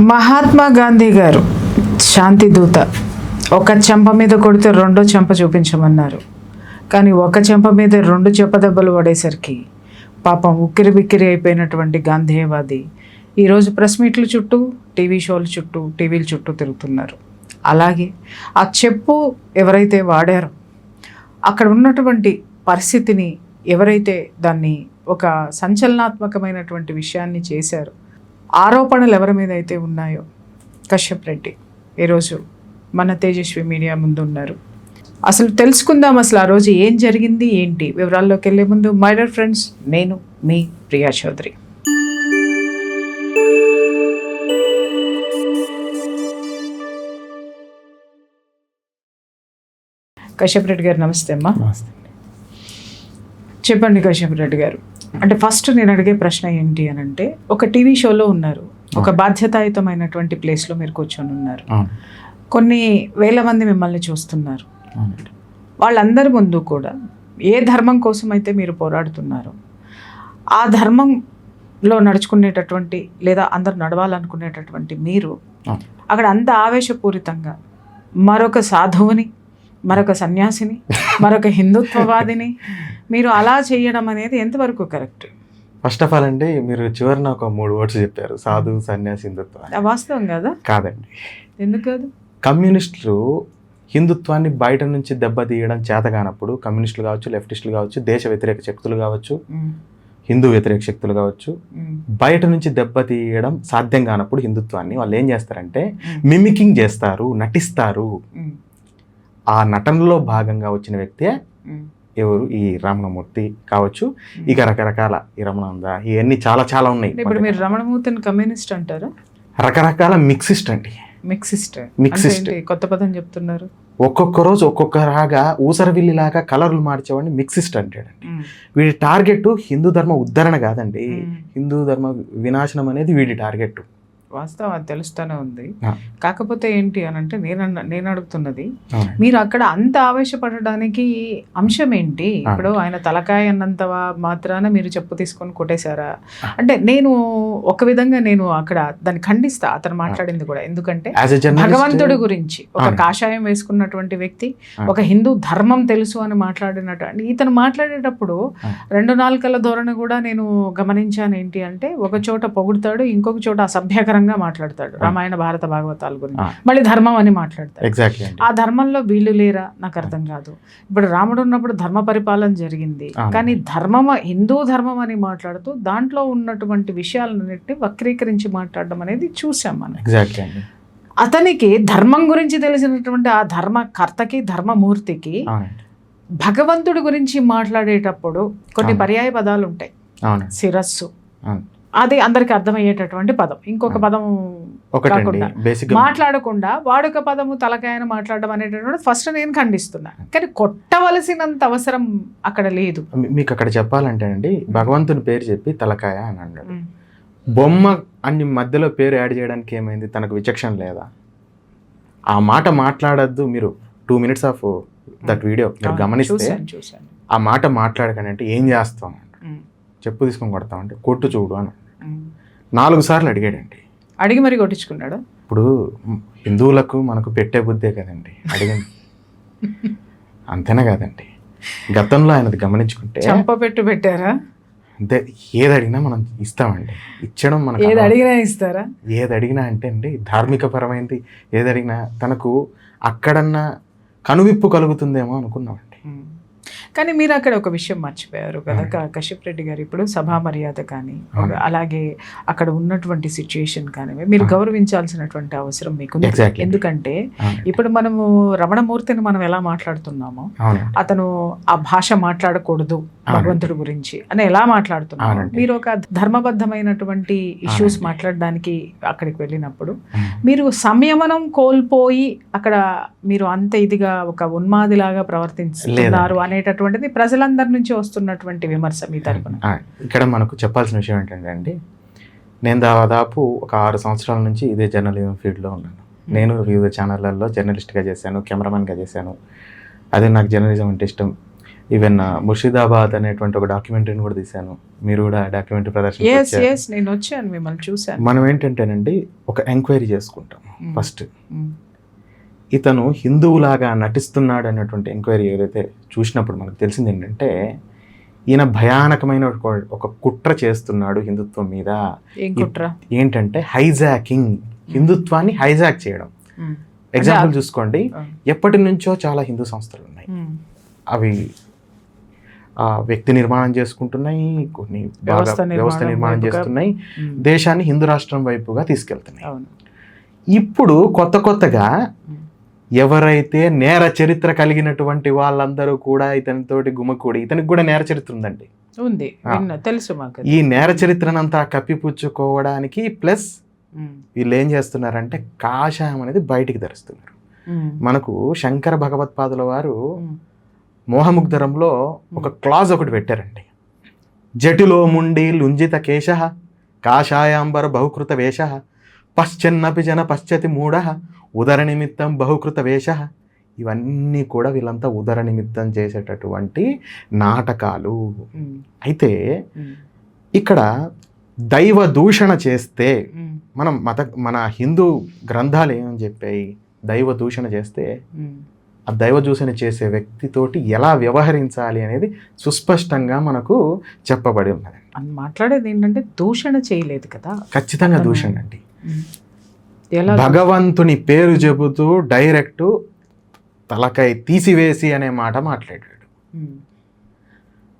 మహాత్మా గాంధీ గారు శాంతి దూత. ఒక చెంప మీద కొడితే రెండో చెంప చూపించమన్నారు, కానీ ఒక చెంప మీద రెండు చెంపదెబ్బలు పడేసరికి పాపం ఉక్కిరి బిక్కిరి అయిపోయినటువంటి గాంధేయవాది ఈరోజు ప్రెస్ మీట్ల చుట్టూ, టీవీ షోల చుట్టూ, టీవీల చుట్టూ తిరుగుతున్నారు. అలాగే ఆ చెప్పు ఎవరైతే వాడారో, అక్కడ ఉన్నటువంటి పరిస్థితిని ఎవరైతే దాన్ని ఒక సంచలనాత్మకమైనటువంటి విషయాన్ని చేశారో, ఆరోపణలు ఎవరి మీద అయితే ఉన్నాయో, కశ్యప్ రెడ్డి ఈరోజు మన తేజస్వి మీడియా ముందు ఉన్నారు. అసలు తెలుసుకుందాం అసలు ఆ రోజు ఏం జరిగింది ఏంటి. వివరాల్లోకి వెళ్ళే ముందు మై డియర్ ఫ్రెండ్స్, నేను మీ ప్రియా చౌదరి. కశ్యప్ రెడ్డి గారు నమస్తే అమ్మా. చెప్పండి కశ్యప్ రెడ్డి గారు, అంటే ఫస్ట్ నేను అడిగే ప్రశ్న ఏంటి అని అంటే, ఒక టీవీ షోలో ఉన్నారు, ఒక బాధ్యతాయుతమైనటువంటి ప్లేస్లో మీరు కూర్చొని ఉన్నారు, కొన్ని వేల మంది మిమ్మల్ని చూస్తున్నారు. వాళ్ళందరి ముందు కూడా ఏ ధర్మం కోసం అయితే మీరు పోరాడుతున్నారో ఆ ధర్మంలో నడుచుకునేటటువంటి, లేదా అందరు నడవాలనుకునేటటువంటి మీరు అక్కడ అంత ఆవేశపూరితంగా మరొక సాధువుని, మరొక సన్యాసిని, మరొక హిందుత్వవాదిని మీరు అలా చేయడం అనేది ఎంతవరకు కరెక్ట్? ఫస్ట్ ఆఫ్ ఆల్ అండి, మీరు చివరిన ఒక 3 వర్డ్స్ చెప్పారు, సాధు, సన్యాసి, హిందుత్వం. వాస్తవం కదా? కాదండి. ఎందుకు కాదు? కమ్యూనిస్టులు హిందుత్వాన్ని బయట నుంచి దెబ్బతీయడం చేత కానప్పుడు, కమ్యూనిస్టులు కావచ్చు, లెఫ్టిస్టులు కావచ్చు, దేశ వ్యతిరేక శక్తులు కావచ్చు, హిందూ వ్యతిరేక శక్తులు కావచ్చు, బయట నుంచి దెబ్బతీయడం సాధ్యం కానప్పుడు హిందుత్వాన్ని వాళ్ళు ఏం చేస్తారంటే మిమికింగ్ చేస్తారు, నటిస్తారు. ఆ నటనలో భాగంగా వచ్చిన వ్యక్తే ఎవరు? ఈ రమణమూర్తి కావచ్చు, ఇక రకరకాల ఈ రమణానంద, ఇవన్నీ చాలా చాలా ఉన్నాయి. ఇప్పుడు మీరు రమణమూర్తిని కమ్యూనిస్ట్ అంటారా? రకరకాల మిక్సిస్ట్ అండి. మిక్సిస్ట్ కొత్త పదం చెప్తున్నారు. ఒక్కొక్క రోజు ఒక్కొక్క రాగా ఊసరవిల్లిలాగా కలర్లు మార్చేవాడిని మిక్సిస్ట్ అంటాడండి. వీడి టార్గెట్ హిందూ ధర్మ ఉద్ధరణ కాదండి, హిందూ ధర్మ వినాశనం అనేది వీడి టార్గెట్. వాస్తవం, అది తెలుస్తూనే ఉంది. కాకపోతే ఏంటి అని అంటే, నేను అడుగుతున్నది, మీరు అక్కడ అంత ఆవేశపడడానికి అంశం ఏంటి? ఇప్పుడు ఆయన తలకాయ అన్నంత మాత్రాన మీరు చెప్పు తీసుకొని కొట్టేశారా అంటే, నేను ఒక విధంగా నేను అక్కడ దాన్ని ఖండిస్తా, అతను మాట్లాడింది కూడా. ఎందుకంటే భగవంతుడి గురించి ఒక కాషాయం వేసుకున్నటువంటి వ్యక్తి, ఒక హిందూ ధర్మం తెలుసు అని మాట్లాడినట్టు, అంటే ఇతను మాట్లాడేటప్పుడు 2 నాలుకల ధోరణి కూడా నేను గమనించాను. ఏంటి అంటే, ఒక చోట పొగుడుతాడు, ఇంకొక చోట అసభ్యకరంగా మాట్లాడతాడు, రామాయణ భారత భాగవతాల గురించి, మళ్ళీ ధర్మం అని మాట్లాడతాడు. ఆ ధర్మంలో వీళ్ళు లేరా? నాకు అర్థం కాదు. ఇప్పుడు రాముడు ఉన్నప్పుడు ధర్మ పరిపాలన జరిగింది, కానీ హిందూ ధర్మం అని మాట్లాడుతూ దాంట్లో ఉన్నటువంటి విషయాలన్నిటిని వక్రీకరించి మాట్లాడడం అనేది చూసాం మనం. అతనికి ధర్మం గురించి తెలిసినటువంటి ఆ ధర్మకర్తకి, ధర్మమూర్తికి భగవంతుడి గురించి మాట్లాడేటప్పుడు కొన్ని పర్యాయ పదాలు ఉంటాయి. శిరస్సు, అది అందరికి అర్థమయ్యేటటువంటి పదం. ఇంకొక పదం కాకుండా మాట్లాడకుండా వాడుక పదము తలకాయను మాట్లాడడం అనేటటువంటి ఫస్ట్ నేను ఖండిస్తున్నా. కానీ కొట్టవలసినంత అవసరం అక్కడ లేదు. మీకు అక్కడ చెప్పాలంటే అండి, భగవంతుని పేరు చెప్పి తలకాయ అని అన్నాడు. బొమ్మ అని మధ్యలో పేరు యాడ్ చేయడానికి ఏమైంది? తనకు విచక్షణ లేదా? ఆ మాట మాట్లాడద్దు. మీరు 2 minutes ఆఫ్ దట్ వీడియో మీరు గమనిస్తే, ఆ మాట మాట్లాడకండి అంటే ఏం చేస్తాం? చెప్పు తీసుకొని కొడతామంటే కొట్టు చూడు అని 4 సార్లు అడిగాడండి. అడిగి మరి కొట్టించుకున్నాడు. ఇప్పుడు హిందువులకు మనకు పెట్టే బుద్ధే కదండి అడిగింది, అంతేనా కాదండి? గతంలో ఆయనది గమనించుకుంటే చంపపెట్టు పెట్టారా? అంతే, ఏది అడిగినా మనం ఇస్తామండి. ఇచ్చడం మనకు ఏది అడిగినా ఇస్తారా? ఏది అడిగినా అంటే అండి, ధార్మిక పరమైంది ఏది అడిగినా తనకు అక్కడన్నా కనువిప్పు కలుగుతుందేమో అనుకున్నామండి. కానీ మీరు అక్కడ ఒక విషయం మర్చిపోయారు కదా కశ్యప్ రెడ్డి గారు. ఇప్పుడు సభా మర్యాద కానీ, అలాగే అక్కడ ఉన్నటువంటి సిచ్యుయేషన్ కానీ మీరు గౌరవించాల్సినటువంటి అవసరం మీకు. ఎందుకంటే ఇప్పుడు మనము రమణమూర్తిని మనం ఎలా మాట్లాడుతున్నామో, అతను ఆ భాష మాట్లాడకూడదు భగవంతుడి గురించి అని ఎలా మాట్లాడుతున్నాము, మీరు ఒక ధర్మబద్ధమైనటువంటి ఇష్యూస్ మాట్లాడడానికి అక్కడికి వెళ్ళినప్పుడు మీరు సంయమనం కోల్పోయి అక్కడ మీరు అంత ఇదిగా ఒక ఉన్మాదిలాగా ప్రవర్తిస్తున్నారు అనేటటువంటిది ప్రజలందరి నుంచి వస్తున్నటువంటి విమర్శ మీ తరపున. ఇక్కడ మనకు చెప్పాల్సిన విషయం ఏంటంటే అండి, నేను దాదాపు ఒక 6 సంవత్సరాల నుంచి ఇదే జర్నలిజం ఫీల్డ్లో ఉన్నాను. నేను వివిధ ఛానళ్ళల్లో జర్నలిస్ట్గా చేశాను, కెమెరామెన్గా చేశాను. అదే నాకు జర్నలిజం అంటే ఇష్టం. ఈవెన్ ముర్షిదాబాద్ అనేటువంటి ఒక డాక్యుమెంటరీని కూడా తీశాను. మీరు కూడా డాక్యుమెంటరీ ప్రదర్శన నేను వచ్చాను, మిమ్మల్ని చూశాను. మనం ఏంటంటేనండి ఒక ఎంక్వైరీ చేసుకుంటాం ఫస్ట్. ఇతను హిందువులాగా నటిస్తున్నాడు అన్నటువంటి ఎంక్వైరీ ఏదైతే చూసినప్పుడు మనకు తెలిసింది ఏంటంటే ఈయన భయానకమైన ఒక కుట్ర చేస్తున్నాడు హిందుత్వం మీద. ఏంటంటే హైజాకింగ్, హిందుత్వాన్ని హైజాక్ చేయడం. ఎగ్జాంపుల్ చూసుకోండి, ఎప్పటి నుంచో చాలా హిందూ సంస్థలు ఉన్నాయి. అవి వ్యక్తి నిర్మాణం చేసుకుంటున్నాయి, కొన్ని వ్యవస్థ నిర్మాణం చేస్తున్నాయి, దేశాన్ని హిందూ రాష్ట్రం వైపుగా తీసుకెళ్తున్నాయి. ఇప్పుడు కొత్తగా ఎవరైతే నేర చరిత్ర కలిగినటువంటి వాళ్ళందరూ కూడా ఇతనితోటి గుమ్మకూడి, ఇతనికి కూడా నేర చరిత్ర ఉందండి, తెలుసు మాకు. ఈ నేర చరిత్రనంతా కప్పిపుచ్చుకోవడానికి ప్లస్ వీళ్ళు ఏం చేస్తున్నారంటే కాషాయం అనేది బయటికి ధరిస్తున్నారు. మనకు శంకర భగవత్పాదుల వారు మోహముగ్ధరంలో ఒక క్లాజ్ ఒకటి పెట్టారండి. జటిలో ముండి లుంజిత కేశ కాషాయాంబర బహుకృత వేష పశ్చన్నపి జన పశ్చతి మూఢ ఉదర నిమిత్తం బహుకృత వేష. ఇవన్నీ కూడా వీళ్ళంతా ఉదర నిమిత్తం చేసేటటువంటి నాటకాలు. అయితే ఇక్కడ దైవ దూషణ చేస్తే మన హిందూ గ్రంథాలు ఏమని చెప్పాయి, దైవ దూషణ చేస్తే ఆ దైవ దూషణ చేసే వ్యక్తితోటి ఎలా వ్యవహరించాలి అనేది సుస్పష్టంగా మనకు చెప్పబడి ఉన్నది. మాట్లాడేది ఏంటంటే దూషణ చేయలేదు కదా, ఖచ్చితంగా దూషణ అండి. భగవంతుని పేరు చెబుతూ డైరెక్ట్ తలకాయ తీసివేసి అనే మాట మాట్లాడాడు.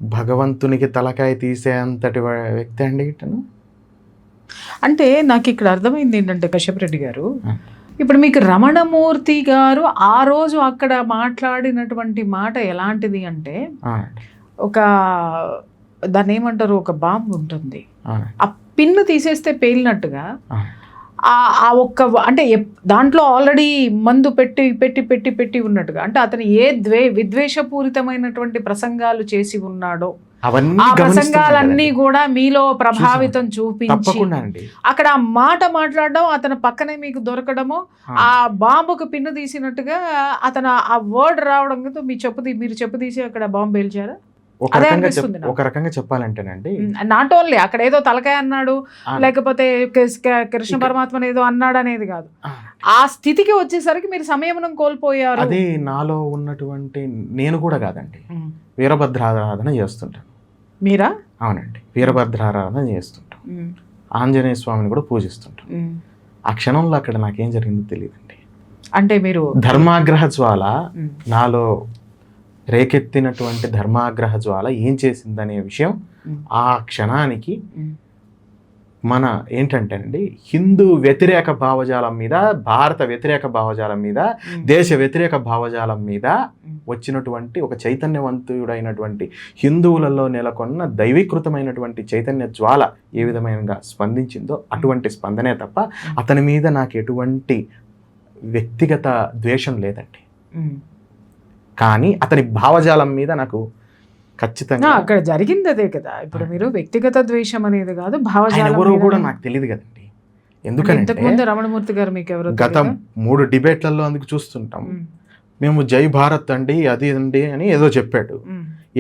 భగవంతునికి తలకాయ తీసే అంతటి వ్యక్తి అండి ఇతను. అంటే నాకు ఇక్కడ అర్థమైంది ఏంటంటే కశ్యప్ రెడ్డి గారు, ఇప్పుడు మీకు రమణమూర్తి గారు ఆ రోజు అక్కడ మాట్లాడినటువంటి మాట ఎలాంటిది అంటే, ఒక దాన్ని ఏమంటారు, ఒక బాంబు ఉంటుంది, ఆ పిన్ను తీసేస్తే పేలినట్టుగా ఆ ఒక్క అంటే దాంట్లో ఆల్రెడీ మందు పెట్టి పెట్టి పెట్టి పెట్టి ఉన్నట్టుగా, అంటే అతను ఏ విద్వేషపూరితమైనటువంటి ప్రసంగాలు చేసి ఉన్నాడో ఆ ప్రసంగాలన్నీ కూడా మీలో ప్రభావితం చూపించి అక్కడ ఆ మాట మాట్లాడడం, అతను పక్కనే మీకు దొరకడము, ఆ బాంబుకు పిన్ను తీసినట్టుగా అతను ఆ వర్డ్ రావడంతో మీరు చెప్పు తీసి అక్కడ బాంబు పేల్చారా? ఒక రకంగా చెప్పాలంటేనండి, నాట్ ఓన్లీ అక్కడ ఏదో తలకాయ అన్నాడు లేకపోతే కృష్ణ పరమాత్మ ఏదో అన్నాడు అనేది కాదు, ఆ స్థితికి వచ్చేసరికి మీరు సంయమనం కోల్పోయారు. అది నాలో ఉన్నటువంటి నేను కూడా కాదండి, వీరభద్రారాధన చేస్తుంటాను. మీరా? అవునండి, వీరభద్రారాధన చేస్తుంటాం, ఆంజనేయ స్వామిని కూడా పూజిస్తుంటాం. ఆ క్షణంలో అక్కడ నాకేం జరిగిందో తెలియదండి. అంటే మీరు ధర్మాగ్రహ జ్వాల నాలో రేకెత్తినటువంటి ధర్మాగ్రహ జ్వాల ఏం చేసిందనే విషయం ఆ క్షణానికి మన ఏంటంటే అండి, హిందూ వ్యతిరేక భావజాలం మీద, భారత వ్యతిరేక భావజాలం మీద, దేశ వ్యతిరేక భావజాలం మీద వచ్చినటువంటి ఒక చైతన్యవంతుడైనటువంటి హిందువులలో నెలకొన్న దైవీకృతమైనటువంటి చైతన్య జ్వాల ఏ విధంగా స్పందించిందో అటువంటి స్పందనే తప్ప అతని మీద నాకు ఎటువంటి వ్యక్తిగత ద్వేషం లేదండి. కానీ అతని భావజాలం మీద నాకు ఖచ్చితంగా అక్కడ జరిగింది అదే కదా. ఇప్పుడు మీరు వ్యక్తిగత ద్వేషం అనేది కాదు, భావజాలం ఎవరో కూడా నాకు తెలియదు కదండి. ఎందుకంటే ఇంతకుముందు రమణమూర్తి గారు మీకు ఎవరు గత 3 డిబేట్లలో అందుకు చూస్తుంటాం, మేము జై భారత్ అండి అది అండి అని ఏదో చెప్పాడు.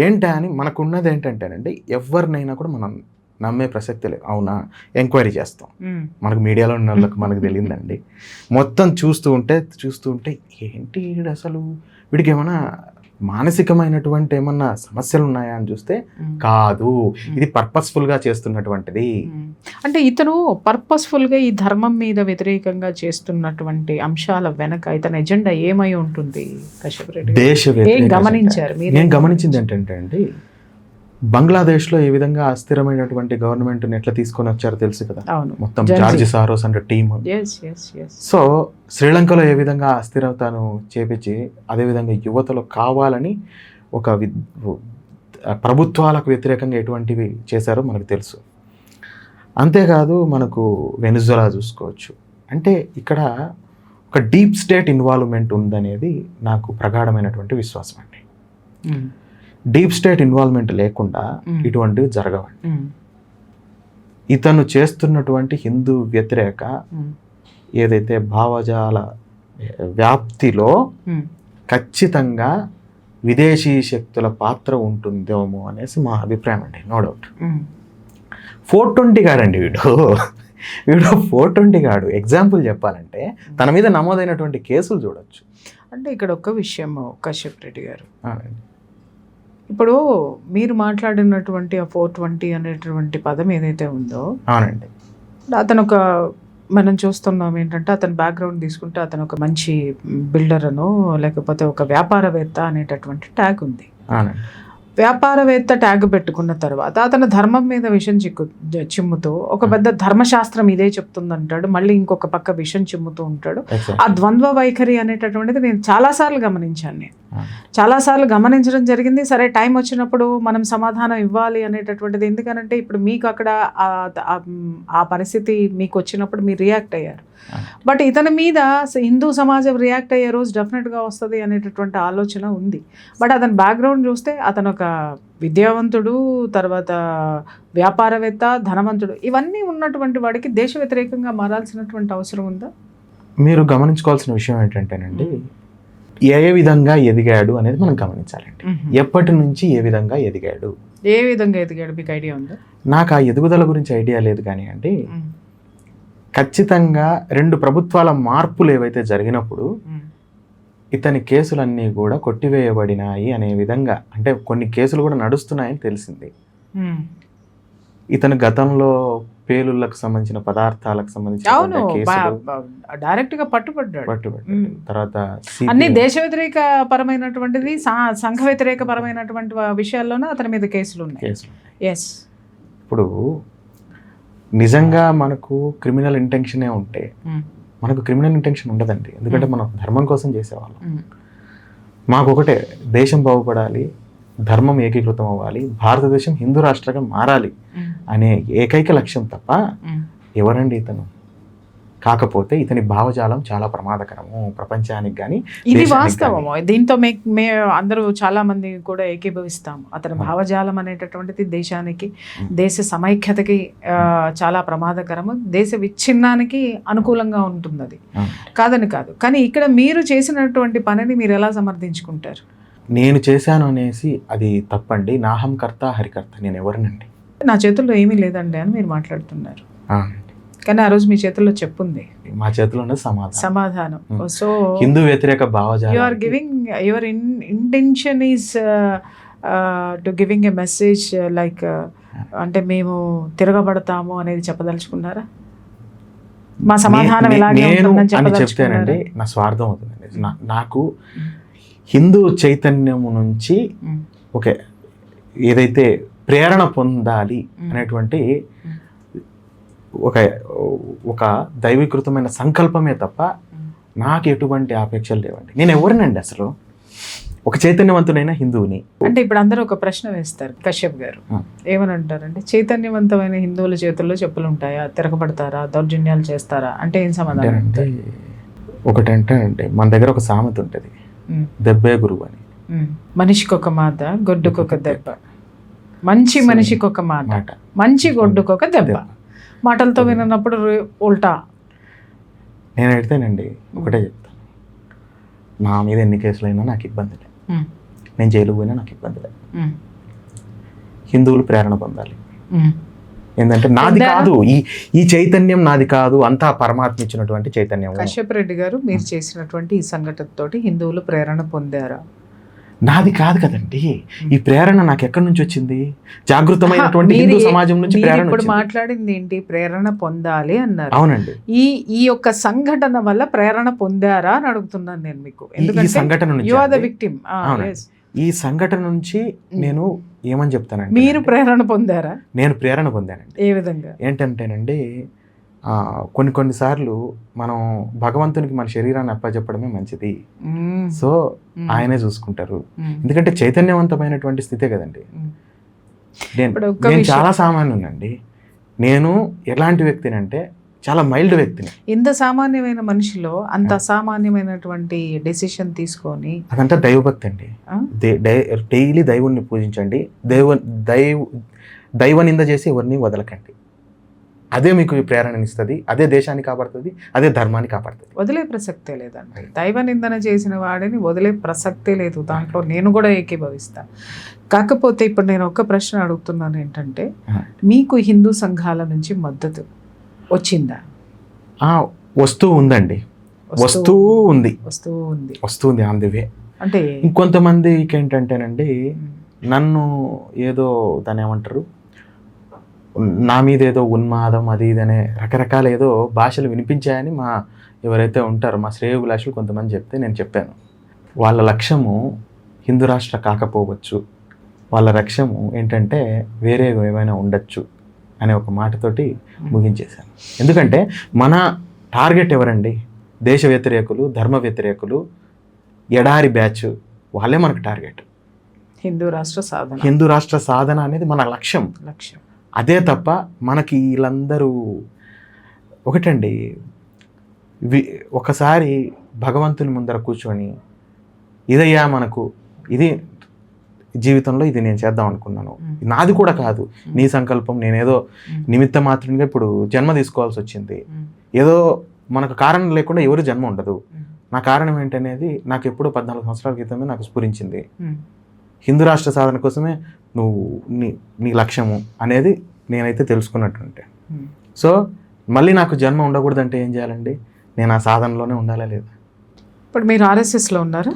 ఏంటా అని మనకున్నది ఏంటంటేనండి, ఎవరినైనా కూడా మనం నమ్మే ప్రసక్తి లేదు. అవునా, ఎంక్వైరీ చేస్తాం, మనకు మీడియాలో ఉన్న వాళ్ళకి మనకు తెలియదండి. మొత్తం చూస్తూ ఉంటే ఏంటి అసలు వీడికి ఏమైనా మానసికమైనటువంటి ఏమన్నా సమస్యలు ఉన్నాయా అని చూస్తే కాదు, ఇది పర్పస్ఫుల్గా చేస్తున్నటువంటిది. అంటే ఇతను పర్పస్ఫుల్గా ఈ ధర్మం మీద వ్యతిరేకంగా చేస్తున్నటువంటి అంశాల వెనక ఇతని ఎజెండా ఏమై ఉంటుంది కశ్యప్ రెడ్డి? దేశ గమనించారు? నేను గమనించింది ఏంటంటే అండి, బంగ్లాదేశ్లో ఏ విధంగా అస్థిరమైనటువంటి గవర్నమెంట్ని ఎట్లా తీసుకొని వచ్చారో తెలుసు కదా, మొత్తం జార్జ్ సారోస్ అంటే టీమ్. సో శ్రీలంకలో ఏ విధంగా అస్థిరతను చేపించి అదేవిధంగా యువతలో కావాలని ఒక ప్రభుత్వాలకు వ్యతిరేకంగా ఎటువంటివి చేశారో మనకు తెలుసు. అంతేకాదు మనకు వెనిజులా చూసుకోవచ్చు. అంటే ఇక్కడ ఒక డీప్ స్టేట్ ఇన్వాల్వ్మెంట్ ఉందనేది నాకు ప్రగాఢమైనటువంటి విశ్వాసం అండి. డీప్ స్టేట్ ఇన్వాల్వ్మెంట్ లేకుండా ఇటువంటివి జరగవండి. ఇతను చేస్తున్నటువంటి హిందూ వ్యతిరేక ఏదైతే భావజాల వ్యాప్తిలో ఖచ్చితంగా విదేశీ శక్తుల పాత్ర ఉంటుందేమో అనేసి మా అభిప్రాయం అండి, నో డౌట్. 420 గాడండి వీడు 420 గాడు. ఎగ్జాంపుల్ చెప్పాలంటే తన మీద నమోదైనటువంటి కేసులు చూడొచ్చు. అంటే ఇక్కడ ఒక్క విషయం కశ్యప్ రెడ్డి గారు, ఇప్పుడు మీరు మాట్లాడినటువంటి ఆ 420 అనేటువంటి పదం ఏదైతే ఉందో, అవునండి, అతను ఒక మనం చూస్తున్నాం ఏంటంటే అతని బ్యాక్గ్రౌండ్ తీసుకుంటే అతను ఒక మంచి బిల్డర్ అనో లేకపోతే ఒక వ్యాపారవేత్త అనేటటువంటి ట్యాగ్ ఉంది. అవునండి. వ్యాపారవేత్త ట్యాగ్ పెట్టుకున్న తర్వాత అతను ధర్మం మీద విషం చిమ్ముతూ ఒక పెద్ద ధర్మశాస్త్రం ఇదే చెప్తుందంటాడు, మళ్ళీ ఇంకొక పక్క విషం చిమ్ముతూ ఉంటాడు. ఆ ద్వంద్వ వైఖరి అనేటటువంటిది నేను చాలాసార్లు గమనించాను. నేను చాలాసార్లు గమనించడం జరిగింది. సరే, టైం వచ్చినప్పుడు మనం సమాధానం ఇవ్వాలి అనేటటువంటిది. ఎందుకనంటే ఇప్పుడు మీకు అక్కడ ఆ పరిస్థితి మీకు వచ్చినప్పుడు మీరు రియాక్ట్ అయ్యారు. బట్ ఇతని మీద హిందూ సమాజం రియాక్ట్ అయ్యే రోజు డెఫినెట్గా వస్తుంది అనేటటువంటి ఆలోచన ఉంది. బట్ అతని బ్యాక్గ్రౌండ్ చూస్తే అతను ఒక విద్యావంతుడు, తర్వాత వ్యాపారవేత్త, ధనవంతుడు, ఇవన్నీ ఉన్నటువంటి వాడికి దేశ వ్యతిరేకంగా మారాల్సినటువంటి అవసరం ఉందా? మీరు గమనించుకోవాల్సిన విషయం ఏంటంటేనండి, ఏ విధంగా ఎదిగాడు అనేది మనం గమనించాలండి. ఎప్పటి నుంచి ఏ విధంగా ఎదిగాడు, ఏ విధంగా ఎదిగాడు మీకు ఐడియా ఉందా? నాకు ఆ ఎదుగుదల గురించి ఐడియా లేదు కానీ అండి, ఖచ్చితంగా 2 ప్రభుత్వాల మార్పులు ఏవైతే జరిగినప్పుడు ఇతని కేసులన్నీ కూడా కొట్టివేయబడినాయి అనే విధంగా, అంటే కొన్ని కేసులు కూడా నడుస్తున్నాయని తెలిసింది. ఇతను గతంలో పేలుళ్లకు సంబంధించిన పదార్థాలకు సంబంధించిన డైరెక్ట్ గా పట్టుబడ్డాడు. తర్వాత అన్ని దేశ వ్యతిరేక పరమైనటువంటిది, సంఘ వ్యతిరేక పరమైనటువంటి విషయాల్లోనే అతని మీద కేసులు ఉన్నాయి. ఇప్పుడు నిజంగా మనకు క్రిమినల్ ఇంటెన్షనే ఉంటే మనకు క్రిమినల్ ఇంటెన్షన్ ఉండదండి. ఎందుకంటే మనం ధర్మం కోసం చేసేవాళ్ళం. మాకు ఒకటే, దేశం బాగుపడాలి, ధర్మం ఏకీకృతం అవ్వాలి, భారతదేశం హిందూ రాష్ట్రంగా మారాలి అనే ఏకైక లక్ష్యం తప్ప ఎవరండి ఇతను. కాకపోతే ఇతని భావజాలం చాలా ప్రమాదకరము ప్రపంచానికి కానీ. ఇది వాస్తవము. దీంతో అందరూ చాలా మంది కూడా ఏకీభవిస్తాము. అతని భావజాలం అనేటటువంటిది దేశానికి, దేశ సమైక్యతకి చాలా ప్రమాదకరము, దేశ విచ్ఛిన్నానికి అనుకూలంగా ఉంటుంది. అది కాదని కాదు. కానీ ఇక్కడ మీరు చేసినటువంటి పనిని మీరు ఎలా సమర్థించుకుంటారు? నేను చేశాను అనేసి అది తప్పండి. నాహంకర్త హరికర్త, నేను ఎవరినండి, నా చేతుల్లో ఏమీ లేదండి అని మీరు మాట్లాడుతున్నారు. కానీ ఆ రోజు మీ చేతుల్లో చెప్పుంది, మా చేతిలో సమాధానం. సో హిందూ వ్యతిరేక భావజాలం, you are giving your intention is to giving a message like, అంటే మేము తిరగబడతాము అనేది చెప్పదలుచుకున్నారా? మా సమాధానం ఎలాగే ఉంటుందని చెప్తానండి. నా స్వార్థం అవుతుందండి. నాకు హిందూ చైతన్యము నుంచి ఓకే ఏదైతే ప్రేరణ పొందాలి అనేటువంటి ఒక దైవీకృతమైన సంకల్పమే తప్ప నాకు ఎటువంటి ఆపేక్షలు లేవండి. నేను ఎవరినండి అసలు? ఒక చైతన్యవంతుడైన హిందువుని. అంటే ఇప్పుడు అందరూ ఒక ప్రశ్న వేస్తారు కశ్యప్ గారు, ఏమని అంటారంటే చైతన్యవంతమైన హిందువుల చేతుల్లో చెప్పులు ఉంటాయా, తిరగబడతారా, దౌర్జన్యాలు చేస్తారా అంటే ఏం సమాధానం? అంటే ఒకటంటే అంటే మన దగ్గర ఒక సామెత ఉంటుంది, దెబ్బే గురువు అని. మనిషికి ఒక మాట, గొడ్డుకొక దెబ్బ. మంచి మనిషికి ఒక మాట, మంచి గొడ్డుకొక దెబ్బ. మాటలతో విన్నప్పుడు ఉల్టా. నేను అడితేనండి ఒకటే చెప్తాను, నా మీద ఎన్ని కేసులైనా నాకు ఇబ్బంది లేదు, నేను జైలుకు పోయినా నాకు ఇబ్బంది లేదు. హిందువులు ప్రేరణ పొందాలి. ఏంటంటే నాది కాదు, ఈ చైతన్యం నాది కాదు, అంతా పరమాత్మ ఇచ్చినటువంటి చైతన్యం. కశ్యప్ రెడ్డి గారు, మీరు చేసినటువంటి ఈ సంఘటనతోటి హిందువులు ప్రేరణ పొందారా? నాది కాదు కదండి ఈ ప్రేరణ, నాకు ఎక్కడి నుంచి వచ్చింది? జాగృతమైనటువంటి హిందూ సమాజం నుంచి ప్రేరణ. ఇప్పుడు మాట్లాడింది ఏంటి? ప్రేరణ పొందాలి అన్నారు. అవునండి. ఈ యొక్క సంఘటన వల్ల ప్రేరణ పొందారా అని అడుగుతున్నాను నేను మీకు. ఈ సంఘటన నుంచి, యు ఆర్ ద విక్టిమ్. ఈ సంఘటన నుంచి నేను ఏమని చెప్తానండి, మీరు ప్రేరణ పొందారా? నేను ప్రేరణ పొందానండి. ఏ విధంగా? ఏంటంటేనండి, కొన్నిసార్లు మనం భగవంతునికి మన శరీరాన్ని అప్పచెప్పడమే మంచిది. సో ఆయనే చూసుకుంటారు. ఎందుకంటే చైతన్యవంతమైనటువంటి స్థితే కదండి. నేను చాలా సామాన్యునండి. నేను ఎలాంటి వ్యక్తిని అంటే చాలా మైల్డ్ వ్యక్తిని. ఇంత సామాన్యమైన మనిషిలో అంత అసామాన్యమైనటువంటి డెసిషన్ తీసుకొని, అదంతా దైవభక్తి అండి. డైలీ దైవుణ్ణి పూజించండి, దైవ నింద చేసి ఎవరిని వదలకండి. అదే మీకు ప్రేరణనిస్తుంది, అదే దేశాన్ని కాపాడుతుంది, అదే ధర్మాన్ని కాపాడుతుంది. వదిలే ప్రసక్తే లేదండి. దైవ నిందన చేసిన వాడిని వదిలే ప్రసక్తే లేదు. దాంట్లో నేను కూడా ఏకీభవిస్తా. కాకపోతే ఇప్పుడు నేను ఒక ప్రశ్న అడుగుతున్నాను ఏంటంటే, మీకు హిందూ సంఘాల నుంచి మద్దతు వచ్చిందా? వస్తూ ఉందండి, వస్తూ ఉంది ఆన్ ది వే. అంటే ఇంకొంతమందికి ఏంటంటేనండి, నన్ను ఏదో దాన్ని ఏమంటారు, నా మీద ఏదో ఉన్మాదం అది ఇది అనే రకరకాల ఏదో భాషలు వినిపించాయని మా ఎవరైతే ఉంటారో మా శ్రేయోభిలాషులు కొంతమంది చెప్తే నేను చెప్పాను, వాళ్ళ లక్ష్యము హిందూ రాష్ట్ర కాకపోవచ్చు, వాళ్ళ లక్ష్యము ఏంటంటే వేరే ఏమైనా ఉండొచ్చు అనే ఒక మాటతోటి ముగించేశాను. ఎందుకంటే మన టార్గెట్ ఎవరండి? దేశ వ్యతిరేకులు, ధర్మ వ్యతిరేకులు, ఎడారి బ్యాచ్, వాళ్ళే మనకు టార్గెట్. హిందూ రాష్ట్ర సాధన అనేది మన లక్ష్యం. అదే తప్ప మనకి వీళ్ళందరూ ఒకటండి, ఒకసారి భగవంతుని ముందర కూర్చొని ఇదయ్యా మనకు ఇది జీవితంలో ఇది నేను చేద్దాం అనుకున్నాను, నాది కూడా కాదు, నీ సంకల్పం, నేనేదో నిమిత్త మాత్రంగా ఇప్పుడు జన్మ తీసుకోవాల్సి వచ్చింది, ఏదో మనకు కారణం లేకుండా ఎవరు జన్మ ఉండదు, నా కారణం ఏంటనేది నాకు ఎప్పుడో 14 సంవత్సరాల క్రితమే నాకు స్ఫురించింది. హిందూ రాష్ట్ర సాధన కోసమే నువ్వు నీ లక్ష్యము అనేది నేనైతే తెలుసుకున్నట్టుంటే. సో మళ్ళీ నాకు జన్మ ఉండకూడదంటే ఏం చేయాలండి? నేను ఆ సాధనలోనే ఉండాలా లేదా? ఇప్పుడు మీరు ఆర్ఎస్ఎస్లో ఉన్నారా?